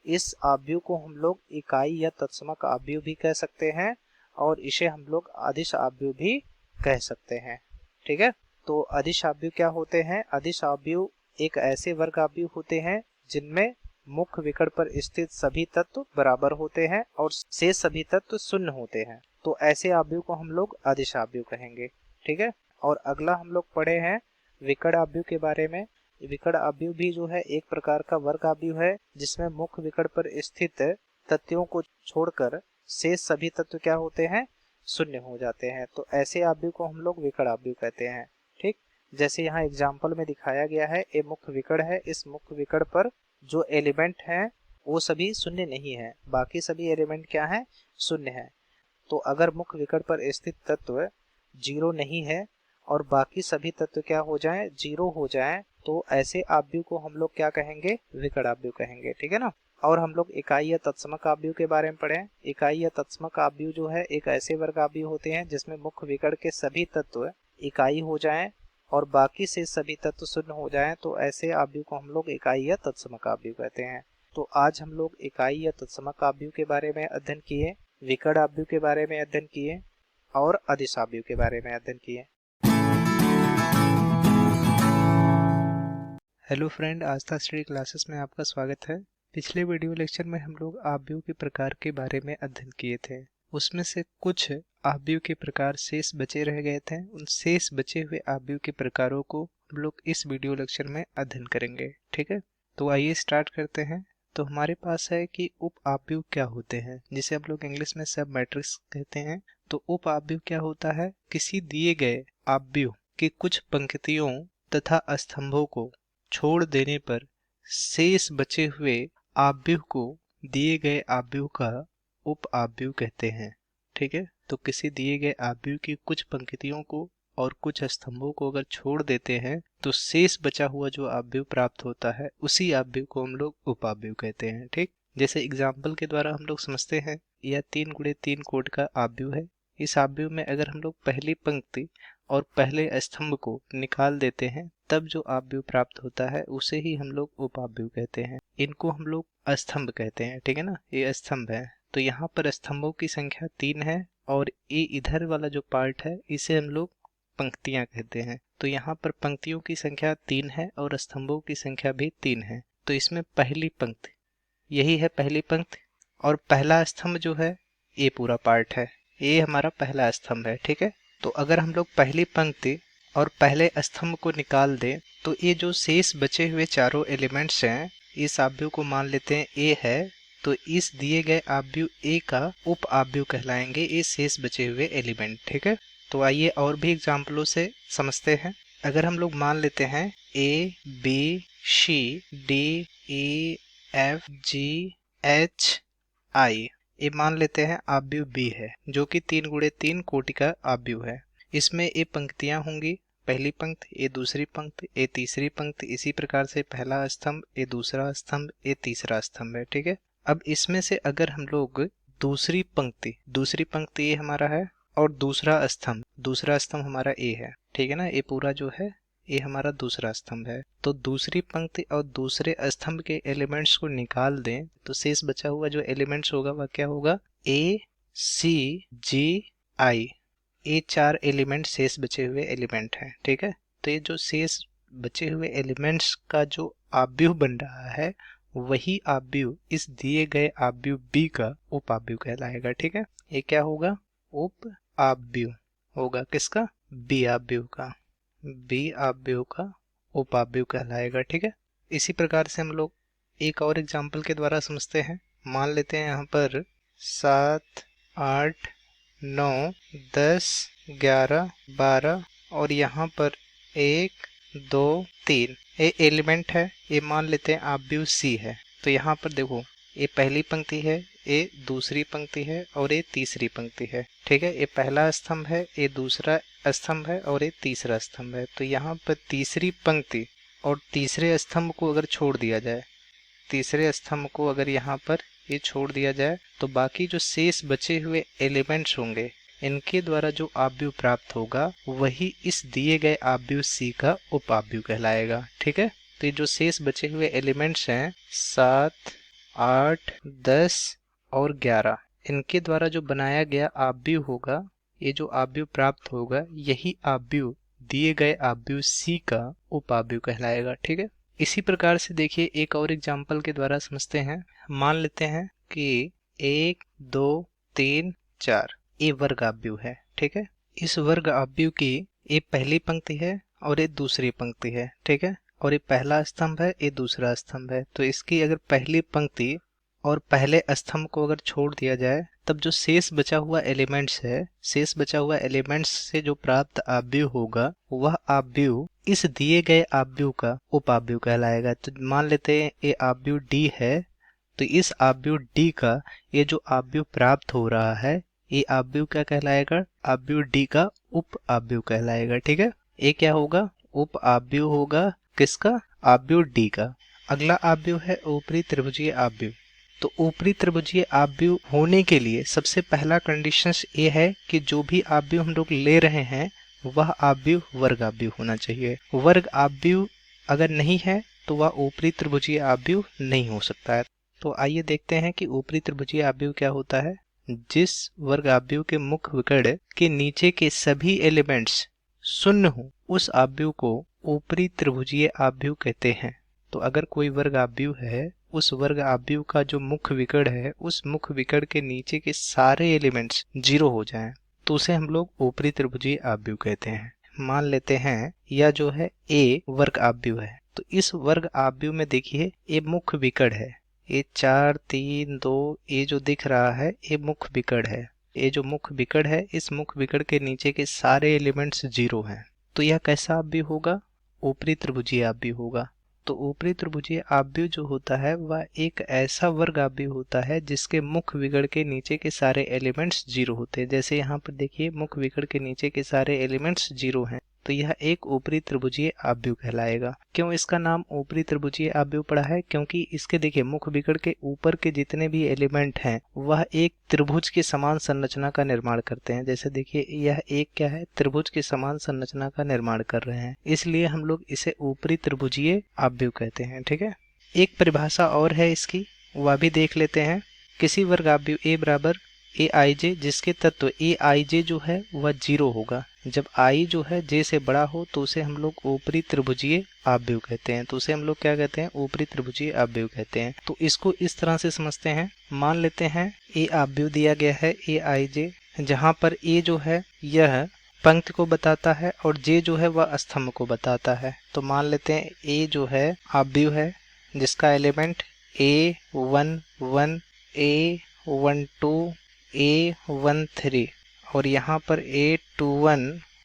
इस आव्यूह को हम लोग इकाई या तत्समक आव्यूह भी कह सकते हैं और इसे हम लोग अदिश आव्यूह भी कह सकते हैं। ठीक है, तो अदिश आव्यूह क्या होते हैं, अदिश आव्यूह एक ऐसे वर्ग आव्यूह होते हैं जिनमें मुख्य विकर्ण पर स्थित सभी तत्व बराबर होते हैं और शेष सभी तत्व शून्य होते हैं। तो ऐसे आव्यूह को हम लोग अदिश आव्यूह कहेंगे। ठीक है, और अगला हम लोग पढ़े हैं विकर्ण आव्यूह के बारे में। विकर्ण आव्यूह भी जो है एक प्रकार का वर्ग आव्यूह है जिसमें मुख्य विकर्ण पर स्थित तत्वों को छोड़कर शेष सभी तत्व क्या होते हैं, शून्य हो जाते हैं। तो ऐसे आव्यूह को हम लोग विकर्ण आव्यूह कहते हैं। ठीक, जैसे यहाँ एग्जाम्पल में दिखाया गया है, ये मुख्य विकर्ण है, इस मुख्य विकर्ण पर जो एलिमेंट हैं वो सभी शून्य नहीं है, बाकी सभी एलिमेंट क्या है, शून्य है। तो अगर मुख्य विकर्ण पर स्थित तत्व 0 नहीं है और बाकी सभी तत्व क्या हो जाएं, 0 हो जाएं, तो ऐसे आव्यूह को हम लोग क्या कहेंगे, विकर्ण आव्यूह कहेंगे। ठीक है ना। और हम लोग इकाई या तत्समक आव्यूह के बारे में पढ़े। इकाई या तत्समक आव्यूह जो है एक ऐसे वर्ग आव्यूह होते हैं जिसमें मुख्य विकर्ण के सभी तत्व इकाई हो जाएं और बाकी से सभी तत्व शून्य हो जाएं, तो ऐसे आव्यूह को हम लोग इकाई या तत्समक आव्यूह कहते हैं। तो आज हम लोग इकाई या तत्समक आव्यूह के बारे में अध्ययन किए, विकर्ण आव्यूह के बारे में अध्ययन किए और अदिश आव्यूह के बारे में अध्ययन किए। हेलो फ्रेंड, आस्था स्टडी क्लासेस में आपका स्वागत है। पिछले वीडियो लेक्चर में हम लोग आव्यूह के प्रकार के बारे में अध्ययन किए थे। उसमें से कुछ आव्यूह के प्रकार शेष बचे रह गए थे। उन शेष बचे हुए आव्यूह के प्रकारों को हम लोग इस वीडियो लेक्चर में अध्ययन करेंगे। ठीक है, तो आइए स्टार्ट करते हैं। तो हमारे पास है कि उप आव्यूह क्या होते हैं, जिसे हम लोग इंग्लिश में सब मैट्रिक्स कहते हैं। तो उप आव्यूह क्या होता है, किसी दिए गए आव्यूह के कुछ पंक्तियों तथा स्तंभों को छोड़ देने पर शेष बचे हुए आव्यूह को दिए गए आव्यूह का उप आव्यूह कहते हैं। ठीक है, तो किसी दिए गए आव्यूह की कुछ पंक्तियों को और कुछ स्तंभों को अगर छोड़ देते हैं तो शेष बचा हुआ जो आव्यूह प्राप्त होता है उसी आव्यूह को हम लोग उप आव्यूह कहते हैं। ठीक, जैसे एग्जाम्पल के द्वारा हम लोग समझते हैं, यह 3x3 कोड का आव्यूह है। इस आव्यूह में अगर हम लोग पहली पंक्ति और पहले स्तंभ को निकाल देते हैं तब जो आव्यूह प्राप्त होता है उसे ही हम लोग उप आव्यूह कहते हैं। इनको हम लोग स्तंभ कहते हैं। ठीक है ना, ये स्तंभ है। तो यहाँ पर स्तंभों की संख्या 3 है और ये इधर वाला जो पार्ट है इसे हम लोग पंक्तियां कहते हैं। तो यहाँ पर पंक्तियों की संख्या 3 है और स्तंभों की संख्या भी 3 है। तो इसमें पहली पंक्ति, यही है पहली पंक्ति, और पहला स्तंभ जो है ये पूरा पार्ट है, ये हमारा पहला स्तंभ है। ठीक है, तो अगर हम लोग पहली पंक्ति और पहले स्तंभ को निकाल दें तो ये जो शेष बचे हुए चारों एलिमेंट्स हैं, इस आव्यूह को मान लेते हैं ए है, तो इस दिए गए आव्यूह ए का उप आव्यूह कहलाएंगे ये शेष बचे हुए एलिमेंट। ठीक है, तो आइए और भी एग्जाम्पलों से समझते हैं। अगर हम लोग मान लेते हैं A B C D E F G H I, ये मान लेते हैं आव्यूह बी है, जो कि 3x3 कोटि का आव्यूह है। इसमें ये पंक्तियां होंगी, पहली पंक्ति, ये दूसरी पंक्ति, ये तीसरी पंक्ति, इसी प्रकार से पहला स्तंभ, ये दूसरा स्तंभ, ये तीसरा स्तंभ है। ठीक है, अब इसमें से अगर हम लोग दूसरी पंक्ति ये हमारा है और दूसरा स्तंभ हमारा ए है। ठीक है ना, ये पूरा जो है ये हमारा दूसरा स्तंभ है। तो दूसरी पंक्ति और दूसरे स्तंभ के एलिमेंट्स को निकाल दें तो शेष बचा हुआ जो एलिमेंट्स होगा वह क्या होगा, ए सी जी आई, ये 4 एलिमेंट शेष बचे हुए एलिमेंट हैं। ठीक है, तो ये जो शेष बचे हुए एलिमेंट्स का जो आव्यूह बन रहा है वही आव्यूह इस दिए गए आव्यूह बी का उप आव्यूह कहलाएगा। ठीक है, ये क्या होगा, उप आव्यूह होगा, किसका, बी आव्यूह का उपावयव कहलाएगा। ठीक है, इसी प्रकार से हम लोग एक और एग्जाम्पल के द्वारा समझते हैं। मान लेते हैं यहाँ पर 7, 8, 9, 10, 11, 12 और यहाँ पर 1, 2, 3 ये एलिमेंट है। ये मान लेते हैं आव्यूह सी है। तो यहाँ पर देखो, ये पहली पंक्ति है, ये दूसरी पंक्ति है और ये तीसरी पंक्ति है। ठीक है, ये पहला स्तंभ है, ये दूसरा स्तंभ है और ये तीसरा स्तंभ है। तो यहाँ पर तीसरी पंक्ति और तीसरे स्तंभ को अगर छोड़ दिया जाए, तीसरे स्तंभ को अगर यहाँ पर ये छोड़ दिया जाए तो बाकी जो शेष बचे हुए एलिमेंट्स होंगे इनके द्वारा जो आव्यूह प्राप्त होगा वही इस दिए गए आव्यूह सी का उपावयव कहलाएगा। ठीक है, तो ये जो शेष बचे हुए एलिमेंट्स हैं 7, 8, 10 और 11 इनके द्वारा जो बनाया गया आव्यूह होगा, ये जो आव्यूह प्राप्त होगा यही आव्यूह दिए गए आव्यूह सी का उपावयव कहलाएगा। ठीक है, इसी प्रकार से देखिए एक और एग्जाम्पल के द्वारा समझते हैं। मान लेते हैं कि 1, 2, 3, 4 ये वर्ग आव्यूह है। ठीक है, इस वर्ग आव्यूह की ये पहली पंक्ति है और ये दूसरी पंक्ति है। ठीक है, और ये पहला स्तंभ है, ये दूसरा स्तंभ है। तो इसकी अगर पहली पंक्ति और पहले स्तंभ को अगर छोड़ दिया जाए तब जो शेष बचा हुआ एलिमेंट्स है, शेष बचा हुआ एलिमेंट्स से जो प्राप्त आव्यूह होगा वह आव्यूह इस दिए गए आव्यूह का उपावयव कहलाएगा। तो मान लेते हैं ये आव्यूह डी है, तो इस आव्यूह डी का ये जो आव्यूह प्राप्त हो रहा है ये आव्यूह क्या कहलाएगा, आव्यूह डी का उप आव्यूह कहलाएगा। ठीक है, ये क्या होगा, उप आव्यूह होगा किसका, आव्यूह डी का। अगला आव्यूह है ऊपरी त्रिभुजीय आव्यूह। तो ऊपरी त्रिभुजीय आव्यूह होने के लिए सबसे पहला कंडीशंस ये है कि जो भी आव्यूह हम लोग ले रहे हैं वह आव्यूह वर्ग आव्यूह होना चाहिए। वर्ग आव्यूह अगर नहीं है तो वह ऊपरी त्रिभुजीय आव्यूह नहीं हो सकता है। तो आइए देखते हैं कि ऊपरी त्रिभुजीय आव्यूह क्या होता है। जिस वर्ग आव्यूह के मुख्य विकर्ण के नीचे के सभी एलिमेंट्स शून्य हो उस आव्यूह को ऊपरी त्रिभुजीय आव्यूह कहते हैं। तो अगर कोई वर्ग आव्यूह है, उस वर्ग आव्यूह का जो मुख्य विकर्ण है उस मुख्य विकर्ण के नीचे के सारे एलिमेंट्स 0 हो जाएं तो उसे हम लोग ऊपरी त्रिभुजीय आव्यूह कहते हैं। मान लेते हैं यह जो है ए वर्ग आव्यूह है। तो इस वर्ग आव्यूह में देखिए ये मुख्य विकर्ण है, ये 4, 3, 2 ये जो दिख रहा है ये मुख्य विकर्ण है। ये जो मुख्य विकर्ण है इस मुख्य विकर्ण के नीचे के सारे एलिमेंट्स 0 हैं। तो यह कैसा आव्यूह होगा, ऊपरी त्रिभुजीय आव्यूह होगा। तो ऊपरी त्रिभुजीय आव्यूह जो होता है वह एक ऐसा वर्ग आव्यूह होता है जिसके मुख्य विकर्ण के नीचे के सारे एलिमेंट्स 0 होते हैं। जैसे यहाँ पर देखिए मुख्य विकर्ण के नीचे के सारे एलिमेंट्स 0 हैं, तो यह एक ऊपरी त्रिभुजीय आव्यूह कहलाएगा। क्यों इसका नाम ऊपरी त्रिभुजीय आव्यूह पड़ा है, क्योंकि इसके देखिए मुख्य विकर्ण के ऊपर के जितने भी एलिमेंट हैं वह एक त्रिभुज के समान संरचना का निर्माण करते हैं। जैसे देखिए यह एक क्या है, त्रिभुज के समान संरचना का निर्माण कर रहे हैं, इसलिए हम लोग इसे ऊपरी त्रिभुजीय आव्यूह कहते हैं। ठीक है, एक परिभाषा और है इसकी, वह भी देख लेते हैं। किसी वर्ग आव्यूह ए बराबर ए आई जे जिसके तत्व ए आई जे जो है वह 0 होगा। जब आई जो है जे से बड़ा हो तो उसे हम लोग ऊपरी त्रिभुजीय आव्यूह कहते हैं। तो उसे हम लोग क्या कहते हैं, ऊपरी त्रिभुजीय आव्यूह कहते हैं। तो इसको इस तरह से समझते हैं। मान लेते हैं ए आव्यूह दिया गया है ए आई जे, जहाँ पर ए जो है यह पंक्ति को बताता है और जे जो है वह स्तंभ को बताता है। तो मान लेते हैं ए जो है आव्यूह है जिसका एलिमेंट A11, A12, A13 और यहाँ पर A21,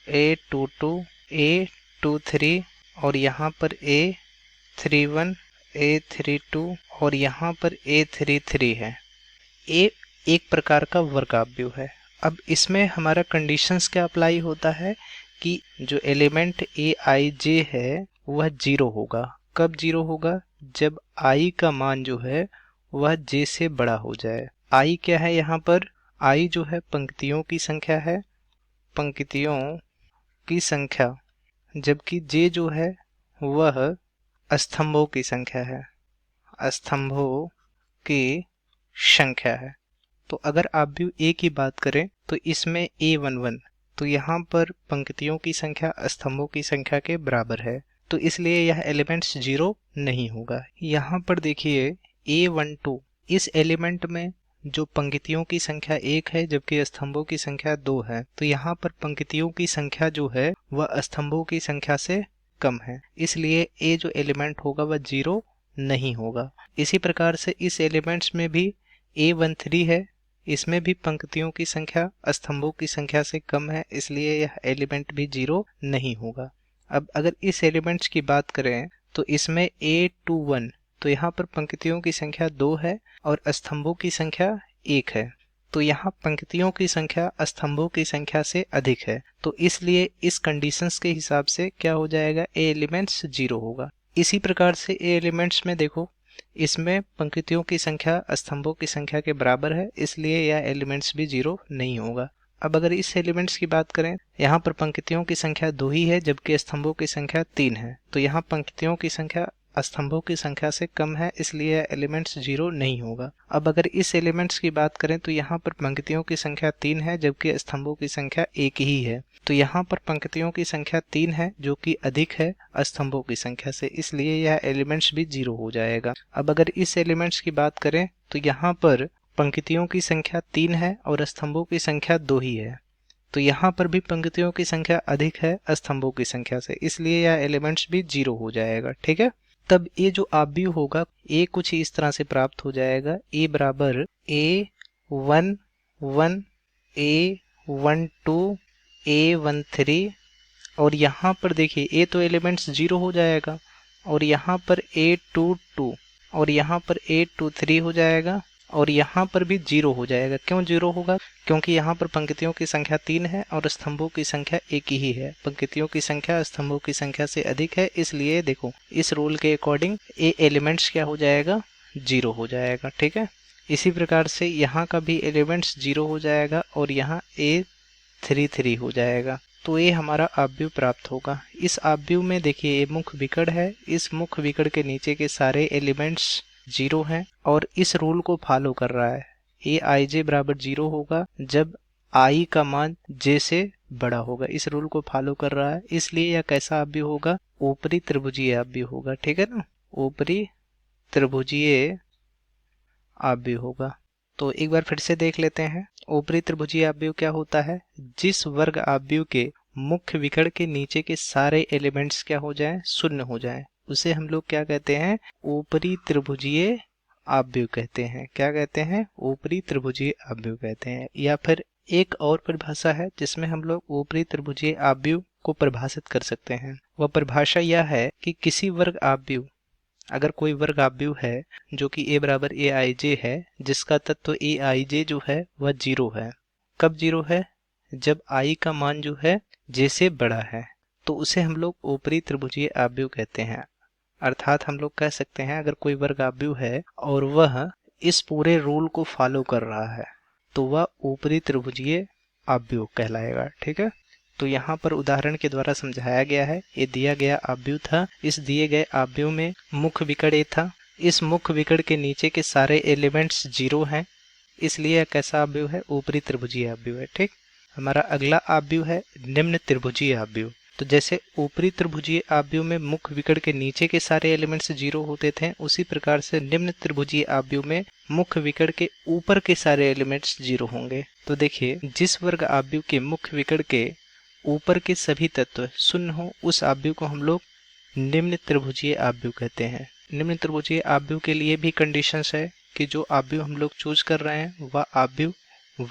A22, A23 और यहाँ पर A31, A32 और यहाँ पर A33 है। ए एक प्रकार का वर्ग आव्यूह है। अब इसमें हमारा कंडीशंस क्या अप्लाई होता है कि जो एलिमेंट ए आई जे है वह 0 होगा। कब 0 होगा, जब आई का मान जो है वह जे से बड़ा हो जाए। आई क्या है, यहाँ पर आई जो है पंक्तियों की संख्या है, पंक्तियों की संख्या, जबकि जे जो है वह स्तंभों की संख्या है, स्तंभों की संख्या है। तो अगर आव्यूह ए की बात करें तो इसमें A11 तो यहाँ पर पंक्तियों की संख्या स्तंभों की संख्या के बराबर है, तो इसलिए यह एलिमेंट्स 0 नहीं होगा। यहाँ पर देखिए A12 इस एलिमेंट में जो पंक्तियों की संख्या 1 है जबकि स्तंभों की संख्या 2 है, तो यहाँ पर पंक्तियों की संख्या जो है वह स्तंभों की संख्या से कम है, इसलिए ए जो एलिमेंट होगा वह 0 नहीं होगा। इसी प्रकार से इस एलिमेंट्स में भी A13 है, इसमें भी पंक्तियों की संख्या स्तंभों की संख्या से कम है, इसलिए यह एलिमेंट भी 0 नहीं होगा। अब अगर इस एलिमेंट्स की बात करें तो इसमें A21, तो यहाँ पर पंक्तियों की संख्या 2 है और स्तंभों की संख्या 1 है, तो यहाँ पंक्तियों की संख्या स्तंभों की संख्या से अधिक है, तो इसलिए इस कंडीशंस के हिसाब से क्या हो जाएगा, ए एलिमेंट्स 0 होगा। इसी प्रकार से ए एलिमेंट्स में देखो, इसमें पंक्तियों की संख्या स्तंभों की संख्या के बराबर है, इसलिए यह एलिमेंट्स भी 0 नहीं होगा। अब अगर इस एलिमेंट्स की बात करें, यहाँ पर पंक्तियों की संख्या 2 ही है जबकि स्तंभों की संख्या 3 है, तो यहाँ पंक्तियों की संख्या स्तंभों की संख्या से कम है, इसलिए एलिमेंट्स 0 नहीं होगा। अब अगर इस एलिमेंट्स की बात करें तो यहाँ पर पंक्तियों की संख्या 3 है जबकि स्तंभों की संख्या 1 ही है, तो यहाँ पर पंक्तियों की संख्या 3 है जो कि अधिक है स्तंभों की संख्या से, इसलिए यह एलिमेंट्स भी 0 हो जाएगा। अब अगर इस एलिमेंट्स की बात करें तो यहाँ पर पंक्तियों की संख्या 3 है और स्तंभों की संख्या 2 ही है, तो यहाँ पर भी पंक्तियों की संख्या अधिक है स्तंभों की संख्या से, इसलिए यह एलिमेंट्स भी 0 हो जाएगा। ठीक है, तब ए जो आव्यूह होगा ए कुछ इस तरह से प्राप्त हो जाएगा, ए बराबर A11, A12, A13, और यहाँ पर देखिए ए तो एलिमेंट्स 0 हो जाएगा और यहाँ पर A22 और यहाँ पर A23 हो जाएगा और यहाँ पर भी 0 हो जाएगा। क्यों 0 होगा? क्योंकि यहाँ पर पंक्तियों की संख्या 3 है और स्तंभों की संख्या 1 ही है। पंक्तियों की संख्या स्तंभों की संख्या से अधिक है, इसलिए देखो इस रूल के अकॉर्डिंग ए एलिमेंट्स क्या हो जाएगा, 0 हो जाएगा। ठीक है, इसी प्रकार से यहाँ का भी एलिमेंट्स 0 हो जाएगा और यहाँ A33 हो जाएगा, तो ये हमारा आव्यूह प्राप्त होगा। इस आव्यूह में देखिए ये मुख्य विकर्ण है, इस मुख्य विकर्ण के नीचे के सारे एलिमेंट्स 0 हैं और इस रूल को फॉलो कर रहा है। Aij बराबर 0 होगा जब i का मान j से बड़ा होगा, इस रूल को फॉलो कर रहा है, इसलिए यह कैसा आव्यूह होगा, ऊपरी त्रिभुजीय आव्यूह होगा। ठीक है ना, ऊपरी त्रिभुजीय आव्यूह होगा। तो एक बार फिर से देख लेते हैं, ऊपरी त्रिभुजीय आव्यूह क्या होता है, जिस वर्ग आव्यूह के मुख्य विकर्ण के नीचे के सारे एलिमेंट्स क्या हो जाएं, शून्य हो जाएं, उसे हम लोग क्या कहते हैं, ऊपरी त्रिभुजीय आव्यूह कहते हैं। क्या कहते हैं, ऊपरी त्रिभुजीय आव्यूह कहते हैं। या फिर एक और परिभाषा है जिसमें हम लोग ऊपरी त्रिभुजीय आव्यूह को परिभाषित कर सकते हैं। वह परिभाषा यह है कि किसी वर्ग आव्यूह, अगर कोई वर्ग आव्यूह है जो कि a बराबर Aij है, जिसका तत्व Aij जो है वह 0 है। कब 0 है, जब i का मान जो है j से बड़ा है, तो उसे हम लोग ऊपरी त्रिभुजीय आव्यूह कहते हैं। अर्थात हम लोग कह सकते हैं अगर कोई वर्ग आव्यूह है और वह इस पूरे रूल को फॉलो कर रहा है तो वह ऊपरी त्रिभुजीय आव्यूह कहलाएगा। ठीक है, तो यहाँ पर उदाहरण के द्वारा समझाया गया है। ये दिया गया आव्यूह था, इस दिए गए आव्यूह में मुख्य विकर्ण ए था, इस मुख्य विकर्ण के नीचे के सारे एलिमेंट्स 0 हैं, इसलिए यह कैसा आव्यूह है, ऊपरी त्रिभुजीय आव्यूह है। ठीक, हमारा अगला आव्यूह है निम्न त्रिभुजीय आव्यूह। तो जैसे ऊपरी त्रिभुजीय आव्यूह में मुख्य विकर्ण के नीचे के सारे एलिमेंट्स 0 होते थे, उसी प्रकार से निम्न त्रिभुजीय आव्यूह में मुख्य विकर्ण के ऊपर के सारे एलिमेंट्स 0 होंगे। तो देखिए, जिस वर्ग आव्यूह के मुख्य विकर्ण के ऊपर के सभी तत्व शून्य हो, उस आव्यूह को हम लोग निम्न त्रिभुजीय आव्यूह कहते हैं। निम्न त्रिभुजीय आव्यूह के लिए भी कंडीशंस है कि जो आव्यूह हम लोग चूज कर रहे हैं वह आव्यूह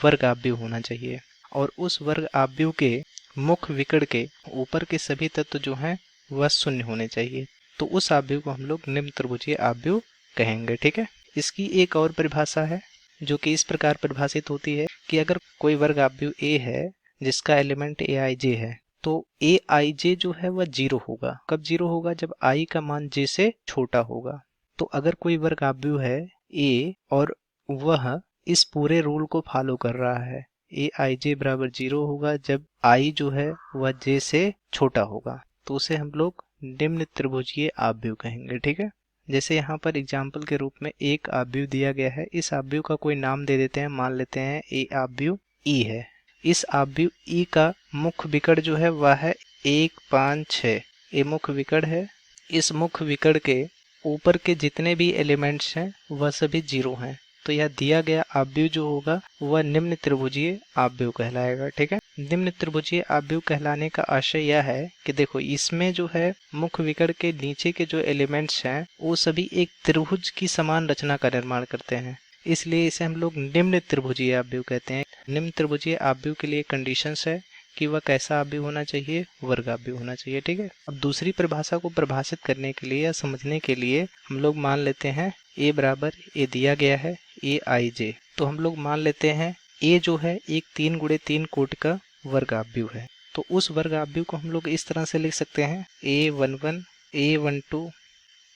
वर्ग आव्यूह होना चाहिए और उस वर्ग आव्यूह के मुख्य विकर्ण के ऊपर के सभी तत्व जो हैं वह शून्य होने चाहिए, तो उस आव्यूह को हम लोग निम्न त्रिभुजीय आव्यूह कहेंगे। ठीक है, इसकी एक और परिभाषा है जो कि इस प्रकार परिभाषित होती है कि अगर कोई वर्ग आव्यूह A है जिसका एलिमेंट Aij है, तो Aij जो है वह 0 होगा। कब 0 होगा, जब i का मान j से छोटा होगा। तो अगर कोई वर्ग आव्यूह है A और वह इस पूरे रूल को फॉलो कर रहा है, Aij बराबर 0 होगा जब i जो है वह j से छोटा होगा, तो उसे हम लोग निम्न त्रिभुजीय आव्यूह कहेंगे। ठीक है, जैसे यहाँ पर एग्जाम्पल के रूप में एक आव्यूह दिया गया है, इस आव्यूह का कोई नाम दे देते हैं, मान लेते हैं ए आव्यूह E है। इस आव्यूह E का मुख्य विकर्ण जो है वह है 1, 5, 6, ये मुख्य विकर्ण है। इस मुख्य विकर्ण के ऊपर के जितने भी एलिमेंट्स हैं वह सभी 0 हैं, तो यह दिया गया आव्यूह जो होगा वह निम्न त्रिभुजीय आव्यूह कहलाएगा। ठीक है, निम्न त्रिभुजीय आव्यूह कहलाने का आशय यह है कि देखो इसमें जो है मुख्य विकर्ण के नीचे के जो एलिमेंट्स हैं वो सभी एक त्रिभुज की समान रचना का निर्माण करते हैं, इसलिए इसे हम लोग निम्न त्रिभुजीय आव्यूह कहते हैं। निम्न त्रिभुजीय आव्यूह के लिए कंडीशंस है कि वह कैसा आव्यूह होना चाहिए, वर्ग आव्यूह होना चाहिए। ठीक है, अब दूसरी परिभाषा को परिभाषित करने के लिए या समझने के लिए हम लोग मान लेते हैं ए बराबर ए दिया गया है ए आई जे, तो हम लोग मान लेते हैं ए जो है एक 3x3 कोटि का वर्ग आव्यूह है। तो उस वर्ग आव्यूह को हम लोग इस तरह से लिख सकते हैं A11 A12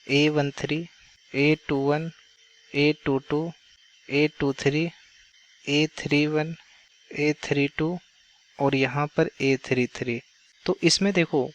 A13 A21 A22 A23 A31 A32 और यहाँ पर A33। तो इसमें देखो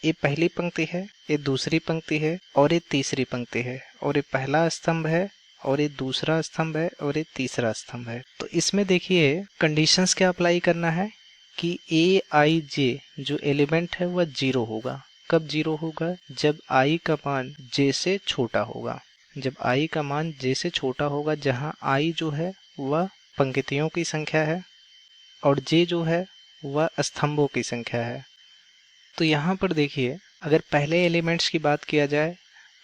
ये पहली पंक्ति है, ये दूसरी पंक्ति है और ये तीसरी पंक्ति है, और ये पहला स्तंभ है और ये दूसरा स्तंभ है और ये तीसरा स्तंभ है। तो इसमें देखिए कंडीशंस क्या अप्लाई करना है कि ए आई जे जो एलिमेंट है वह 0 होगा। कब 0 होगा? जब आई का मान जे से छोटा होगा। जब आई का मान जे से छोटा होगा, जहाँ आई जो है वह पंक्तियों की संख्या है और जे जो है वह स्तंभों की संख्या है। तो यहाँ पर देखिए अगर पहले एलिमेंट्स की बात किया जाए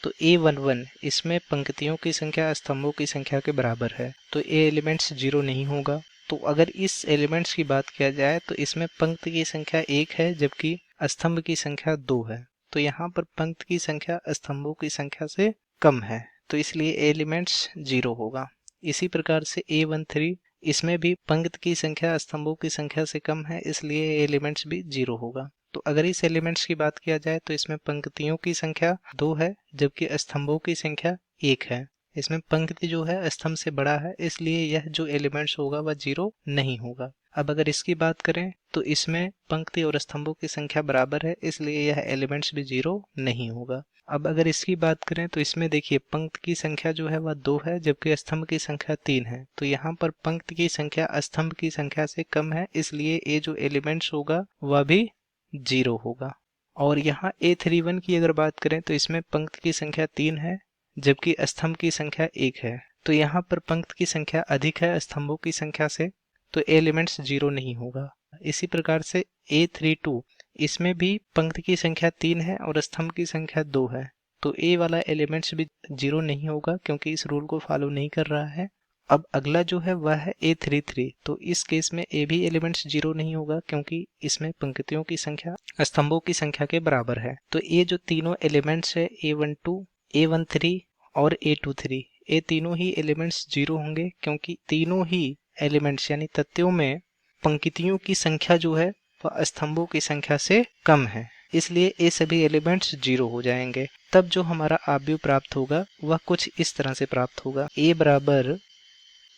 तो A11 इसमें पंक्तियों की संख्या स्तंभों की संख्या के बराबर है, तो ये एलिमेंट्स 0 नहीं होगा। तो अगर इस एलिमेंट्स की बात किया जाए तो इसमें पंक्ति की संख्या 1 है जबकि स्तंभ की संख्या 2 है, तो यहाँ पर पंक्ति की संख्या स्तंभों की संख्या से कम है, तो इसलिए एलिमेंट्स 0 होगा। इसी प्रकार से A13 इसमें भी पंक्ति की संख्या स्तंभों की संख्या से कम है, इसलिए एलिमेंट्स भी 0 होगा। तो अगर इस एलिमेंट्स की बात किया जाए तो इसमें पंक्तियों की संख्या 2 है जबकि स्तंभों की संख्या 1 है। इसमें पंक्ति जो है स्तंभ से बड़ा है, इसलिए यह जो एलिमेंट्स होगा वह 0 नहीं होगा। अब अगर इसकी बात करें तो इसमें पंक्ति और स्तंभों की संख्या बराबर है, इसलिए यह एलिमेंट्स भी 0 नहीं होगा। अब अगर इसकी बात करें तो इसमें देखिए पंक्ति की संख्या जो है वह 2 है जबकि स्तंभ की संख्या 3 है, तो यहाँ पर पंक्ति की संख्या स्तंभ की संख्या से कम है, इसलिए ये जो एलिमेंट्स होगा वह भी 0 होगा। और यहाँ A31 की अगर बात करें तो इसमें पंक्ति की संख्या 3 है जबकि स्तंभ की संख्या 1 है, तो यहाँ पर पंक्ति की संख्या अधिक है स्तंभों की संख्या से, तो एलिमेंट्स 0 नहीं होगा। इसी प्रकार से A32 इसमें भी पंक्ति की संख्या 3 है और स्तंभ की संख्या 2 है, तो A वाला एलिमेंट्स भी 0 नहीं होगा क्योंकि इस रूल को फॉलो नहीं कर रहा है। अब अगला जो है वह है A33, तो इस केस में A भी एलिमेंट्स 0 नहीं होगा क्योंकि इसमें पंक्तियों की संख्या स्तंभों की संख्या के बराबर है। तो ये जो तीनों एलिमेंट्स है A12 A13 और A23, ये तीनों ही एलिमेंट्स 0 होंगे क्योंकि तीनों ही एलिमेंट्स यानी तत्वों में पंक्तियों की संख्या जो है वह स्तंभों की संख्या से कम है, इसलिए ये सभी एलिमेंट्स 0 हो जाएंगे। तब जो हमारा आव्यूह प्राप्त होगा वह कुछ इस तरह से प्राप्त होगा। A बराबर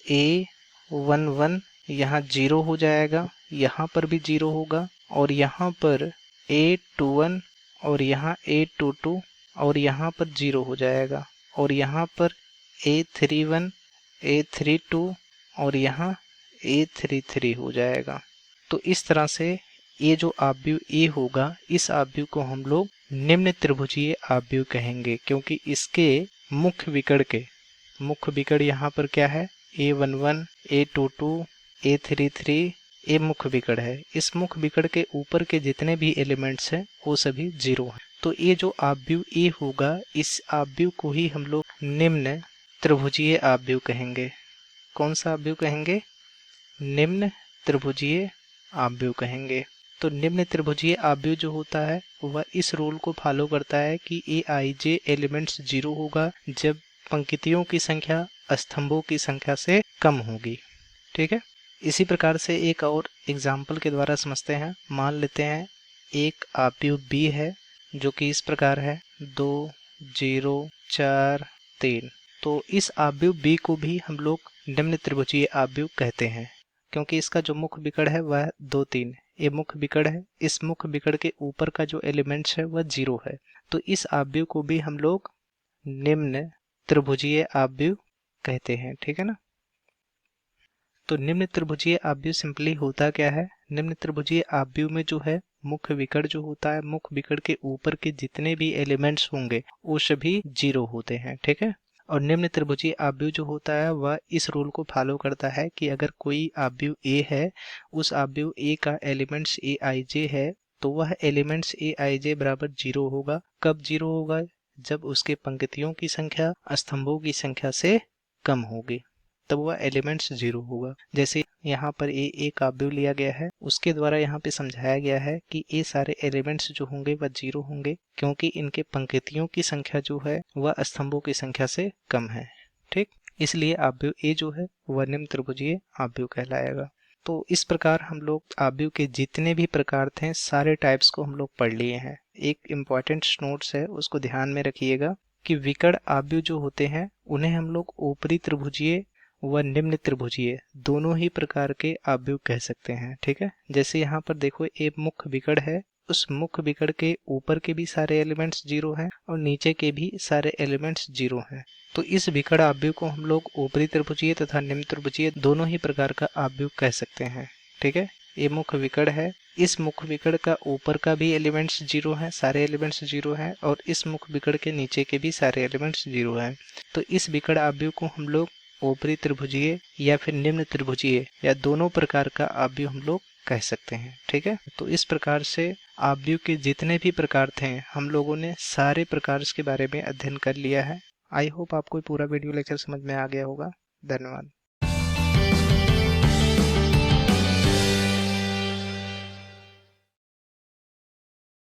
A11 यहाँ 0 हो जाएगा, यहाँ पर भी 0 होगा, और यहाँ पर A21 और यहाँ A22 और यहाँ पर 0 हो जाएगा, और यहाँ पर A31 A32 और यहाँ A33 हो जाएगा। तो इस तरह से ये जो आव्यूह A होगा इस आव्यूह को हम लोग निम्न त्रिभुजीय आव्यूह कहेंगे क्योंकि इसके मुख्य विकर्ण यहाँ पर क्या है A11 A22 A33 ये मुख्य विकर्ण है। इस मुख्य विकर्ण के ऊपर के जितने भी एलिमेंट्स हैं वो सभी 0 हैं। तो ये जो आव्यूह A होगा इस आव्यूह को ही हम लोग निम्न त्रिभुजीय आव्यूह कहेंगे। कौन सा आव्यूह कहेंगे? निम्न त्रिभुजीय आव्यूह कहेंगे। तो निम्न त्रिभुजीय आव्यूह जो होता है वह इस रूल को फॉलो करता है कि Aij एलिमेंट्स 0 होगा जब पंक्तियों की संख्या स्तंभों की संख्या से कम होगी। ठीक है, इसी प्रकार से एक और एग्जाम्पल के द्वारा समझते हैं। मान लेते हैं एक आव्यूह B है जो कि इस प्रकार है 2 0 4 3। तो इस आव्यूह B को भी हम लोग निम्न त्रिभुजीय आव्यूह कहते हैं क्योंकि इसका जो मुख्य विकर्ण है वह 2 3 ये मुख्य विकर्ण है। इस मुख्य विकर्ण के ऊपर का जो एलिमेंट्स है वह 0 है, तो इस आव्यूह को भी हम लोग निम्न त्रिभुजीय आव्यूह कहते हैं। ठीक है ना। तो निम्न त्रिभुजीय आव्यूह सिंपली होता क्या है? निम्न त्रिभुजीय आव्यूह में जो है मुख्य विकर्ण जो होता है, मुख्य विकर्ण के ऊपर के जितने भी एलिमेंट्स होंगे वो सभी 0 होते हैं। ठीक है, और निम्न त्रिभुजीय आव्यूह जो होता है वह इस रूल को फॉलो करता है कि अगर कोई आव्यूह ए है, उस आव्यूह ए का एलिमेंट्स ए आई जे है, तो वह एलिमेंट्स ए आई जे बराबर 0 होगा। कब 0 होगा? जब उसके पंक्तियों की संख्या स्तंभों की संख्या से कम होगी, तब वह एलिमेंट्स 0 होगा। जैसे यहाँ पर ए एक आव्यूह लिया गया है, उसके द्वारा यहाँ पे समझाया गया है कि ये सारे एलिमेंट्स जो होंगे वह 0 होंगे, क्योंकि इनके पंक्तियों की संख्या जो है वह स्तंभों की संख्या से कम है। ठीक, इसलिए आव्यूह ए जो है वह निम्न त्रिभुजीय आव्यूह कहलाएगा। तो इस प्रकार हम लोग आव्यूह के जितने भी प्रकार थे सारे टाइप्स को हम लोग पढ़ लिए हैं। एक इम्पॉर्टेंट नोट्स है, उसको ध्यान में रखिएगा कि विकर्ण आव्यूह जो होते हैं उन्हें हम लोग ऊपरी त्रिभुजीय व निम्न त्रिभुजीय दोनों ही प्रकार के आव्यूह कह सकते हैं। ठीक है, जैसे यहाँ पर देखो एक मुख्य विकर्ण है, उस मुख्य विकर्ण के ऊपर के भी सारे एलिमेंट्स 0 हैं और नीचे के भी सारे एलिमेंट्स 0 हैं। तो इस विकर्ण आव्यूह को हम लोग ऊपरी त्रिभुजीय तथा निम्न त्रिभुजीय दोनों ही प्रकार का आव्यूह कह सकते हैं। ठीक है, ये मुख्य विकर्ण है, इस मुख्य विकर्ण का ऊपर का भी एलिमेंट्स 0 हैं, सारे एलिमेंट्स 0 हैं, और इस मुख्य विकर्ण के नीचे के भी सारे एलिमेंट्स 0 हैं। तो इस विकर्ण आव्यूह को हम लोग ऊपरी त्रिभुजीय या फिर निम्न त्रिभुजीय या दोनों प्रकार का आव्यूह हम लोग कह सकते हैं। ठीक है, तो इस प्रकार से आव्यूह के जितने भी प्रकार थे हम लोगों ने सारे प्रकार के बारे में अध्ययन कर लिया है। आई होप आपको पूरा वीडियो लेक्चर समझ में आ गया होगा। धन्यवाद।